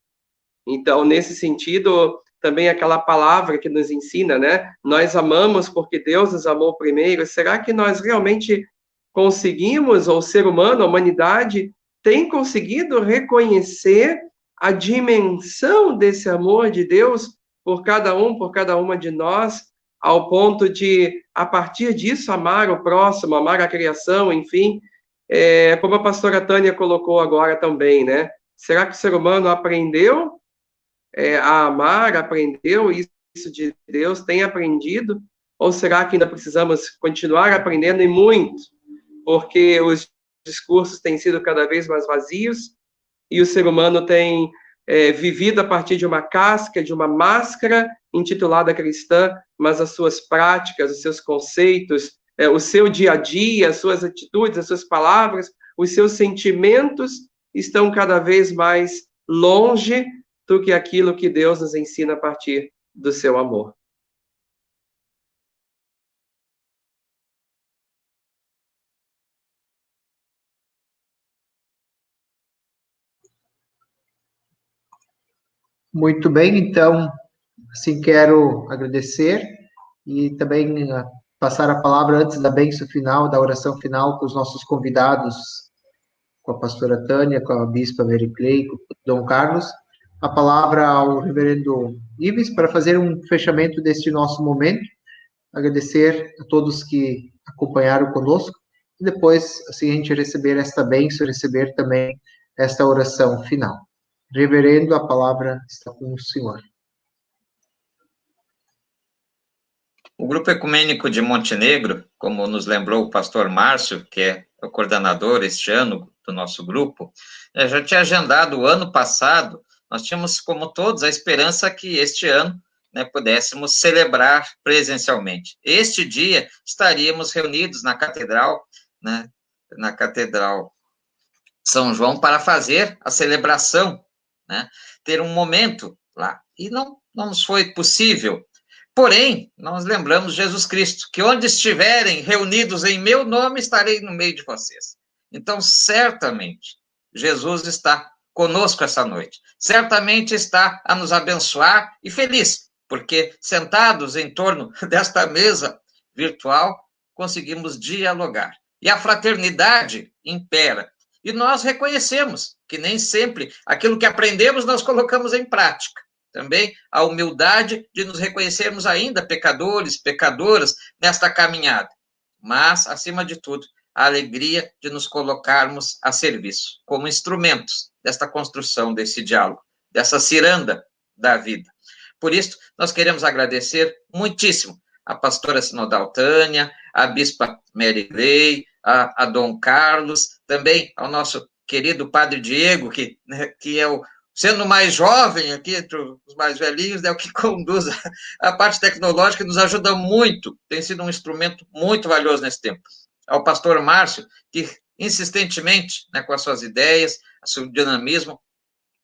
Então, nesse sentido, também aquela palavra que nos ensina, né? Nós amamos porque Deus nos amou primeiro. Será que nós realmente conseguimos, ou o ser humano, a humanidade, tem conseguido reconhecer a dimensão desse amor de Deus por cada uma de nós, ao ponto de, a partir disso, amar o próximo, amar a criação, enfim, como a pastora Tânia colocou agora também, né? Será que o ser humano aprendeu a amar, aprendeu isso de Deus, tem aprendido? Ou será que ainda precisamos continuar aprendendo, e muito? Porque os discursos têm sido cada vez mais vazios, e o ser humano tem vivido a partir de uma casca, de uma máscara intitulada cristã, mas as suas práticas, os seus conceitos, o seu dia a dia, as suas atitudes, as suas palavras, os seus sentimentos estão cada vez mais longe do que aquilo que Deus nos ensina a partir do seu amor. Muito bem, então, assim, quero agradecer e também passar a palavra antes da bênção final, da oração final, com os nossos convidados, com a pastora Tânia, com a bispa Mary Clay, com o Dom Carlos, a palavra ao reverendo Ives para fazer um fechamento deste nosso momento, agradecer a todos que acompanharam conosco, e depois, assim, a gente receber esta bênção, receber também esta oração final. Reverendo, a palavra está com o senhor. O Grupo Ecumênico de Montenegro, como nos lembrou o pastor Márcio, que é o coordenador este ano do nosso grupo, já tinha agendado o ano passado nós tínhamos, como todos, a esperança que este ano, né, pudéssemos celebrar presencialmente. Este dia estaríamos reunidos na catedral, né, na Catedral São João, para fazer a celebração, né, ter um momento lá. E não nos foi possível. Porém, nós lembramos Jesus Cristo, que onde estiverem reunidos em meu nome, estarei no meio de vocês. Então, certamente, Jesus está conosco essa noite. Certamente está a nos abençoar e feliz, porque sentados em torno desta mesa virtual, conseguimos dialogar. E a fraternidade impera. E nós reconhecemos que nem sempre aquilo que aprendemos nós colocamos em prática. Também a humildade de nos reconhecermos ainda pecadores, pecadoras nesta caminhada. Mas, acima de tudo, a alegria de nos colocarmos a serviço, como instrumentos desta construção, desse diálogo, dessa ciranda da vida. Por isso, nós queremos agradecer muitíssimo a pastora sinodal Tânia, a bispa Mary Gley, a Dom Carlos, também ao nosso querido padre Diego, que é o, sendo mais jovem aqui, entre os mais velhinhos, é o que conduz a parte tecnológica, nos ajuda muito, tem sido um instrumento muito valioso nesse tempo. Ao pastor Márcio, que insistentemente, né, com as suas ideias, o seu dinamismo,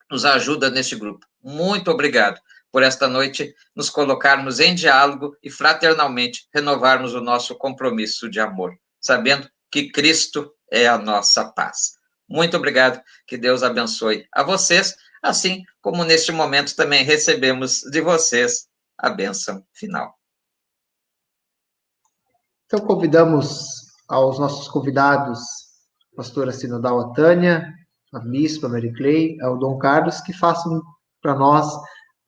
nos ajuda neste grupo. Muito obrigado por esta noite nos colocarmos em diálogo e fraternalmente renovarmos o nosso compromisso de amor, sabendo que Cristo é a nossa paz. Muito obrigado, que Deus abençoe a vocês, assim como neste momento também recebemos de vocês a bênção final. Então, convidamos aos nossos convidados, a pastora sinodal Tânia, a bispa Mary Clay, ao Dom Carlos, que façam para nós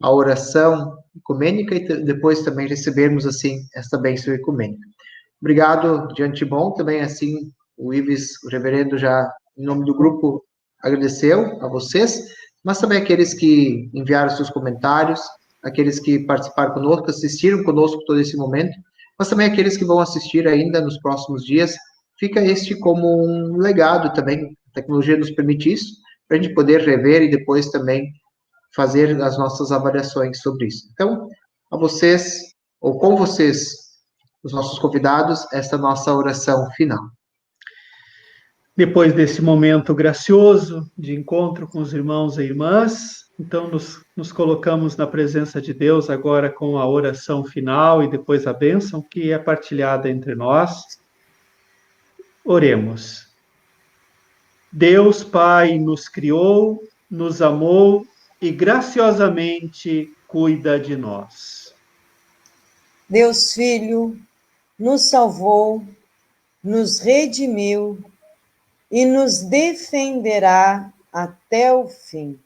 a oração ecumênica e depois também recebermos, assim, esta bênção ecumênica. Obrigado de antemão, também, assim, o Ives, o reverendo, já, em nome do grupo, agradeceu a vocês, mas também aqueles que enviaram seus comentários, aqueles que participaram conosco, assistiram conosco todo esse momento, mas também aqueles que vão assistir ainda nos próximos dias. Fica este como um legado também, a tecnologia nos permite isso, para a gente poder rever e depois também fazer as nossas avaliações sobre isso. Então, a vocês, ou com vocês, os nossos convidados, esta nossa oração final. Depois desse momento gracioso de encontro com os irmãos e irmãs, então nos colocamos na presença de Deus agora com a oração final e depois a bênção que é partilhada entre nós. Oremos. Deus Pai nos criou, nos amou e graciosamente cuida de nós. Deus Filho nos salvou, nos redimiu e nos defenderá até o fim.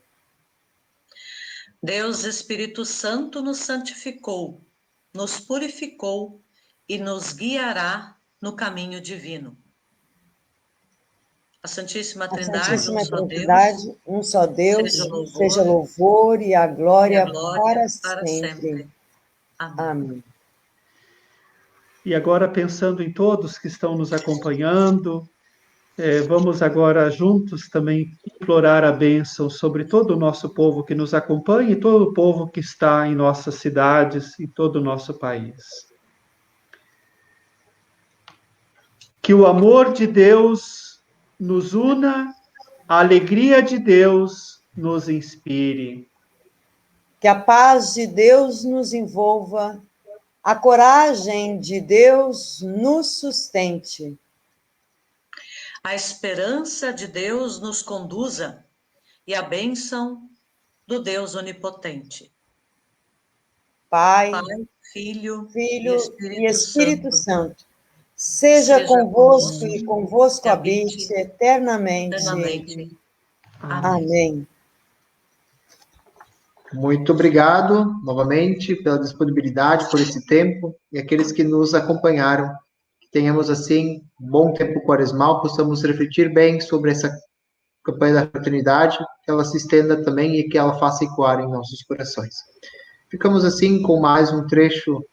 Deus Espírito Santo nos santificou, nos purificou e nos guiará no caminho divino. A Santíssima Trindade, um só Deus, seja louvor e a glória para sempre. Amém. E agora, pensando em todos que estão nos acompanhando, vamos agora juntos também implorar a bênção sobre todo o nosso povo que nos acompanha e todo o povo que está em nossas cidades e todo o nosso país. Que o amor de Deus nos una, a alegria de Deus nos inspire. Que a paz de Deus nos envolva, a coragem de Deus nos sustente. A esperança de Deus nos conduza e a bênção do Deus onipotente. Pai, Filho e Espírito Santo. Seja convosco e convosco habite eternamente. Amém. Muito obrigado, novamente, pela disponibilidade, por esse tempo, e aqueles que nos acompanharam. Que tenhamos, assim, um bom tempo quaresmal, possamos refletir bem sobre essa campanha da fraternidade, que ela se estenda também e que ela faça ecoar em nossos corações. Ficamos, assim, com mais um trecho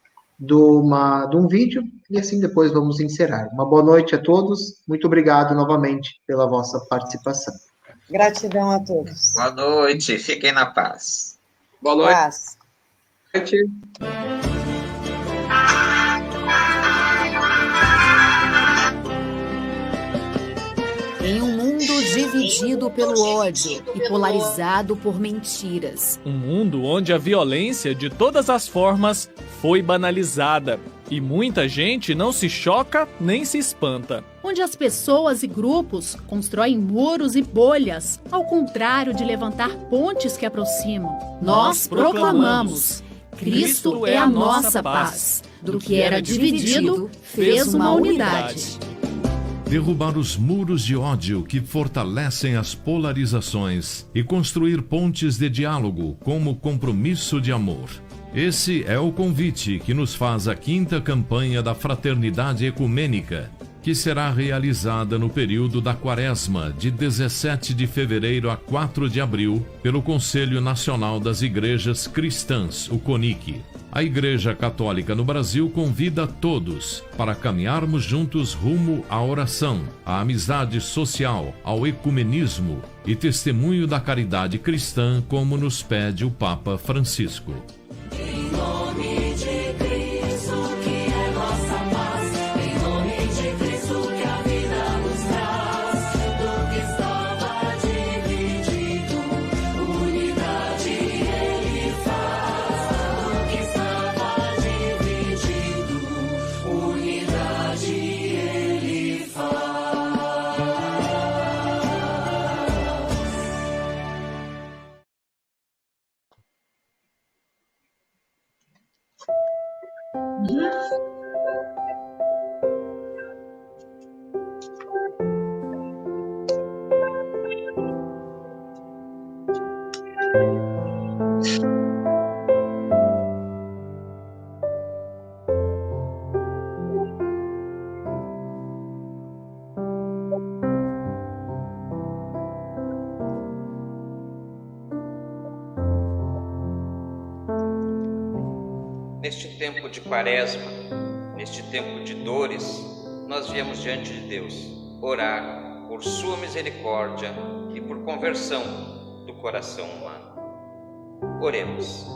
de um vídeo, e assim depois vamos encerrar. Uma boa noite a todos, muito obrigado novamente pela vossa participação. Gratidão a todos. Boa noite, fiquem na paz. Boa noite. Paz. Em um mundo dividido pelo ódio e polarizado por mentiras. Um mundo onde a violência de todas as formas foi banalizada e muita gente não se choca nem se espanta. Onde as pessoas e grupos constroem muros e bolhas, ao contrário de levantar pontes que aproximam. Nós proclamamos: Cristo é a nossa paz. Do que era dividido, fez uma unidade. Derrubar os muros de ódio que fortalecem as polarizações e construir pontes de diálogo como compromisso de amor. Esse é o convite que nos faz a 5ª campanha da Fraternidade Ecumênica, que será realizada no período da Quaresma, de 17 de fevereiro a 4 de abril, pelo Conselho Nacional das Igrejas Cristãs, o CONIC. A Igreja Católica no Brasil convida todos para caminharmos juntos rumo à oração, à amizade social, ao ecumenismo e testemunho da caridade cristã, como nos pede o Papa Francisco. Em nome de Cristo, que é nossa paz, em nome de Cristo, que a vida nos traz, do que estava dividido, unidade Ele faz, do que estava dividido, unidade Ele faz. Neste tempo de Quaresma, neste tempo de dores, nós viemos diante de Deus orar por sua misericórdia e por conversão do coração humano. Oremos.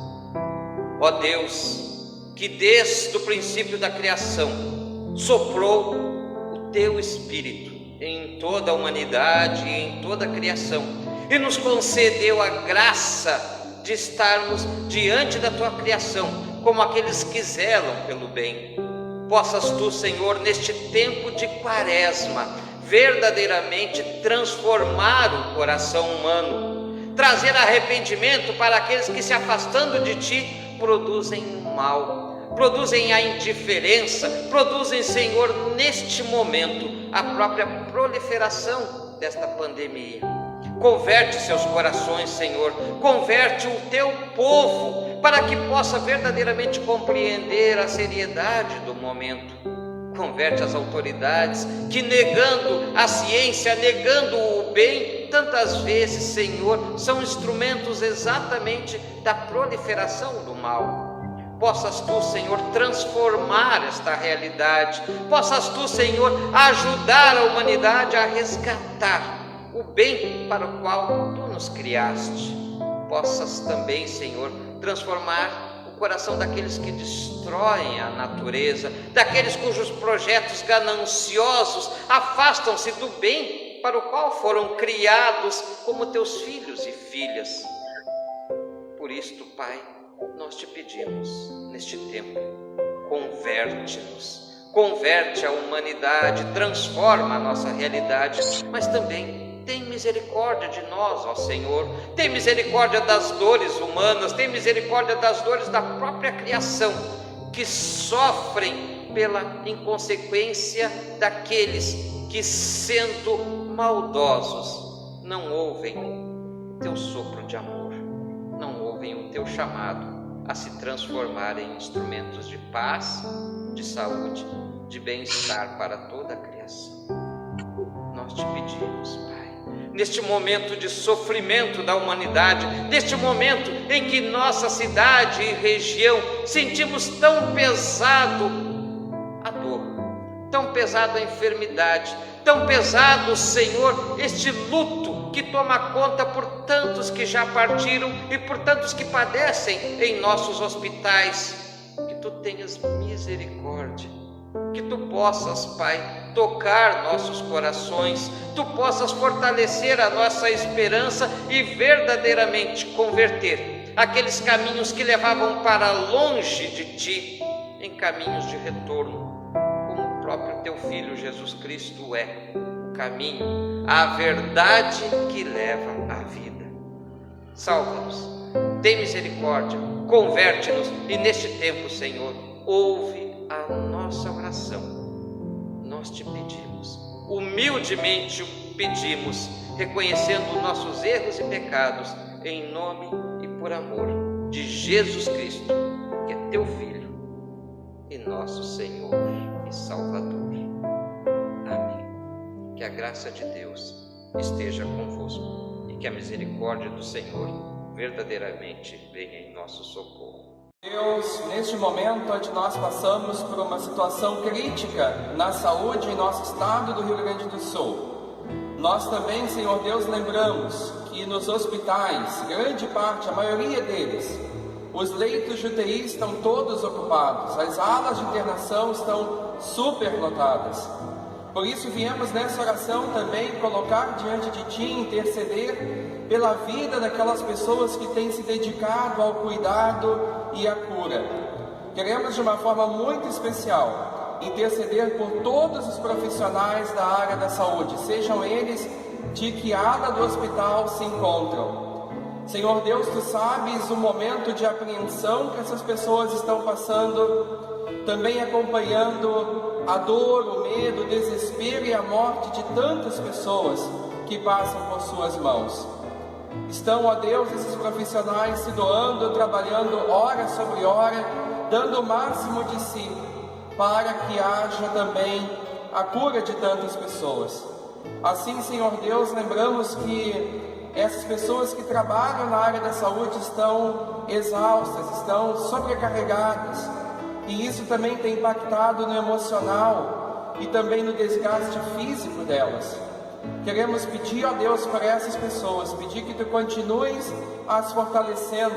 Ó Deus, que desde o princípio da criação soprou o teu Espírito em toda a humanidade e em toda a criação e nos concedeu a graça de estarmos diante da tua criação como aqueles que zelam pelo bem. Possas tu, Senhor, neste tempo de Quaresma, verdadeiramente transformar o coração humano, trazer arrependimento para aqueles que, se afastando de ti, produzem o mal, produzem a indiferença, produzem, Senhor, neste momento, a própria proliferação desta pandemia. Converte seus corações, Senhor, converte o teu povo, para que possa verdadeiramente compreender a seriedade do momento. Converte as autoridades que, negando a ciência, negando o bem, tantas vezes, Senhor, são instrumentos exatamente da proliferação do mal. Possas tu, Senhor, transformar esta realidade. Possas tu, Senhor, ajudar a humanidade a resgatar o bem para o qual tu nos criaste. Possas também, Senhor, transformar o coração daqueles que destroem a natureza, daqueles cujos projetos gananciosos afastam-se do bem para o qual foram criados como teus filhos e filhas. Por isto, Pai, nós te pedimos neste tempo, converte-nos, converte a humanidade, transforma a nossa realidade, mas também tem misericórdia de nós, ó Senhor. Tem misericórdia das dores humanas, tem misericórdia das dores da própria criação, que sofrem pela inconsequência daqueles que, sendo maldosos, não ouvem o teu sopro de amor, não ouvem o teu chamado a se transformar em instrumentos de paz, de saúde, de bem-estar para toda a criação. Nós te pedimos, Pai, neste momento de sofrimento da humanidade, neste momento em que nossa cidade e região sentimos tão pesado a dor, tão pesado a enfermidade, tão pesado, Senhor, este luto que toma conta por tantos que já partiram e por tantos que padecem em nossos hospitais. Que Tu tenhas misericórdia, que Tu possas, Pai, tocar nossos corações, Tu possas fortalecer a nossa esperança e verdadeiramente converter aqueles caminhos que levavam para longe de Ti em caminhos de retorno, como o próprio Teu Filho Jesus Cristo é o caminho, a verdade que leva à vida. Salva-nos, tem misericórdia, converte-nos e neste tempo, Senhor, ouve a nossa oração. Nós Te pedimos, humildemente o pedimos, reconhecendo nossos erros e pecados, em nome e por amor de Jesus Cristo, que é Teu Filho e nosso Senhor e Salvador. Amém. Que a graça de Deus esteja convosco e que a misericórdia do Senhor verdadeiramente venha em nosso socorro. Deus, neste momento onde nós passamos por uma situação crítica na saúde em nosso estado do Rio Grande do Sul, nós também, Senhor Deus, lembramos que nos hospitais, grande parte, a maioria deles, os leitos de UTI estão todos ocupados, as alas de internação estão superlotadas. Por isso viemos nessa oração também colocar diante de Ti, interceder pela vida daquelas pessoas que têm se dedicado ao cuidado e à cura. Queremos de uma forma muito especial interceder por todos os profissionais da área da saúde, sejam eles de que ala do hospital se encontram. Senhor Deus, Tu sabes o momento de apreensão que essas pessoas estão passando, também acompanhando a dor, o medo, o desespero e a morte de tantas pessoas que passam por Suas mãos. Estão, ó Deus, esses profissionais se doando, trabalhando hora sobre hora, dando o máximo de si, para que haja também a cura de tantas pessoas. Assim, Senhor Deus, lembramos que essas pessoas que trabalham na área da saúde estão exaustas, estão sobrecarregadas, e isso também tem impactado no emocional e também no desgaste físico delas. Queremos pedir, ó Deus, para essas pessoas, pedir que Tu continues as fortalecendo,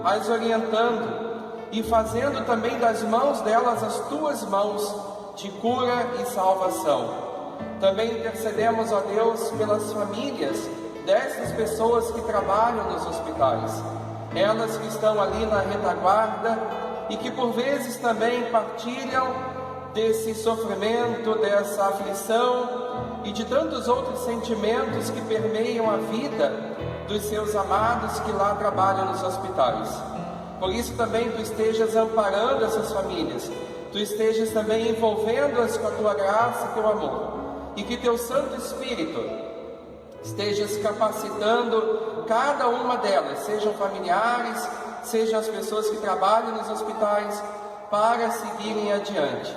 as orientando e fazendo também das mãos delas as Tuas mãos de cura e salvação. Também intercedemos, ó Deus, pelas famílias dessas pessoas que trabalham nos hospitais, elas que estão ali na retaguarda e que por vezes também partilham desse sofrimento, dessa aflição e de tantos outros sentimentos que permeiam a vida dos seus amados que lá trabalham nos hospitais. Por isso também Tu estejas amparando essas famílias, Tu estejas também envolvendo-as com a Tua graça e Teu amor, e que Teu Santo Espírito estejas capacitando cada uma delas, sejam familiares, sejam as pessoas que trabalham nos hospitais, para seguirem adiante.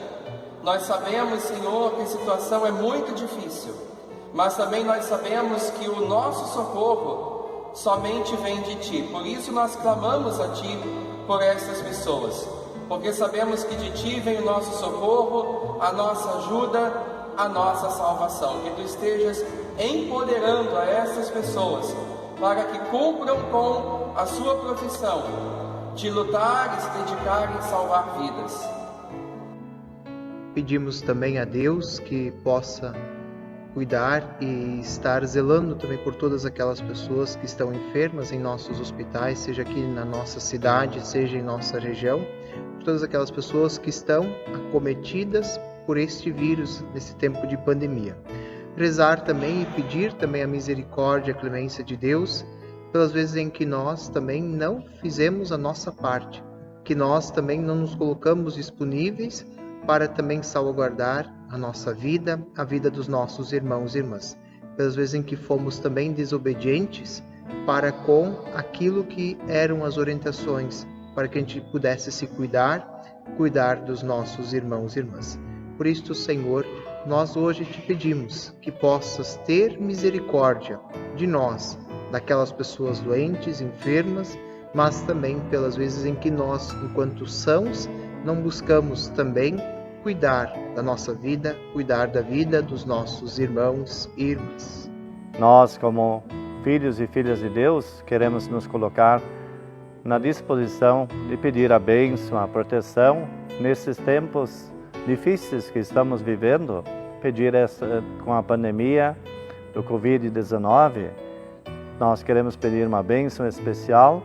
Nós sabemos, Senhor, que a situação é muito difícil, mas também nós sabemos que o nosso socorro somente vem de Ti. Por isso nós clamamos a Ti por essas pessoas, porque sabemos que de Ti vem o nosso socorro, a nossa ajuda, a nossa salvação. Que Tu estejas empoderando a essas pessoas para que cumpram com a sua profissão de lutar e se dedicar em salvar vidas. Pedimos também a Deus que possa cuidar e estar zelando também por todas aquelas pessoas que estão enfermas em nossos hospitais, seja aqui na nossa cidade, seja em nossa região, por todas aquelas pessoas que estão acometidas por este vírus nesse tempo de pandemia. Rezar também e pedir também a misericórdia, a clemência de Deus, pelas vezes em que nós também não fizemos a nossa parte, que nós também não nos colocamos disponíveis para também salvaguardar a nossa vida, a vida dos nossos irmãos e irmãs. Pelas vezes em que fomos também desobedientes para com aquilo que eram as orientações, para que a gente pudesse se cuidar dos nossos irmãos e irmãs. Por isso, Senhor, nós hoje te pedimos que possas ter misericórdia de nós, daquelas pessoas doentes, enfermas, mas também pelas vezes em que nós, enquanto sãos, não buscamos também cuidar da nossa vida, cuidar da vida dos nossos irmãos e irmãs. Nós, como filhos e filhas de Deus, queremos nos colocar na disposição de pedir a bênção, a proteção nesses tempos difíceis que estamos vivendo, pedir com a pandemia do Covid-19, nós queremos pedir uma bênção especial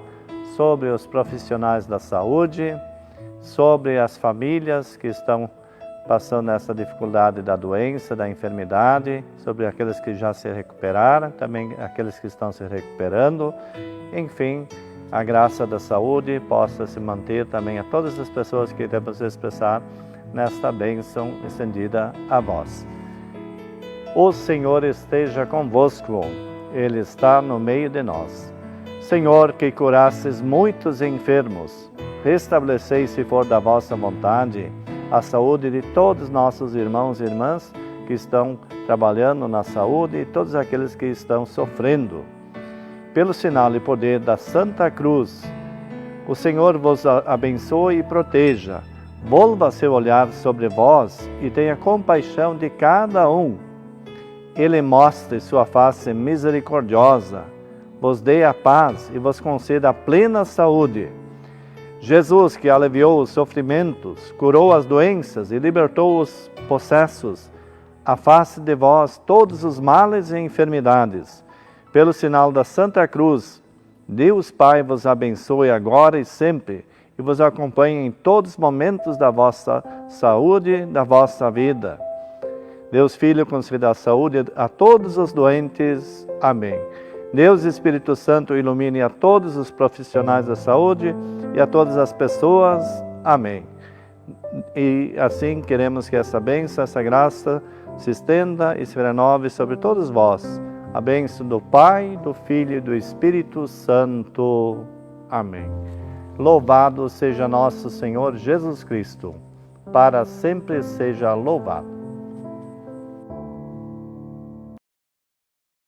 sobre os profissionais da saúde, sobre as famílias que estão passando essa dificuldade da doença, da enfermidade, sobre aqueles que já se recuperaram, também aqueles que estão se recuperando. Enfim, a graça da saúde possa se manter também a todas as pessoas que queremos expressar nesta bênção estendida a vós. O Senhor esteja convosco, Ele está no meio de nós. Senhor, que curasses muitos enfermos, restableceis, se for da vossa vontade, a saúde de todos nossos irmãos e irmãs que estão trabalhando na saúde e todos aqueles que estão sofrendo. Pelo sinal e poder da Santa Cruz, o Senhor vos abençoe e proteja, volva seu olhar sobre vós e tenha compaixão de cada um. Ele mostre sua face misericordiosa, vos dê a paz e vos conceda a plena saúde. Jesus, que aliviou os sofrimentos, curou as doenças e libertou os possessos, afaste de vós todos os males e enfermidades. Pelo sinal da Santa Cruz, Deus Pai vos abençoe agora e sempre e vos acompanhe em todos os momentos da vossa saúde, da vossa vida. Deus Filho conceda saúde a todos os doentes. Amém. Deus Espírito Santo ilumine a todos os profissionais da saúde e a todas as pessoas. Amém. E assim queremos que essa bênção, essa graça se estenda e se renove sobre todos vós. A bênção do Pai, do Filho e do Espírito Santo. Amém. Louvado seja nosso Senhor Jesus Cristo. Para sempre seja louvado.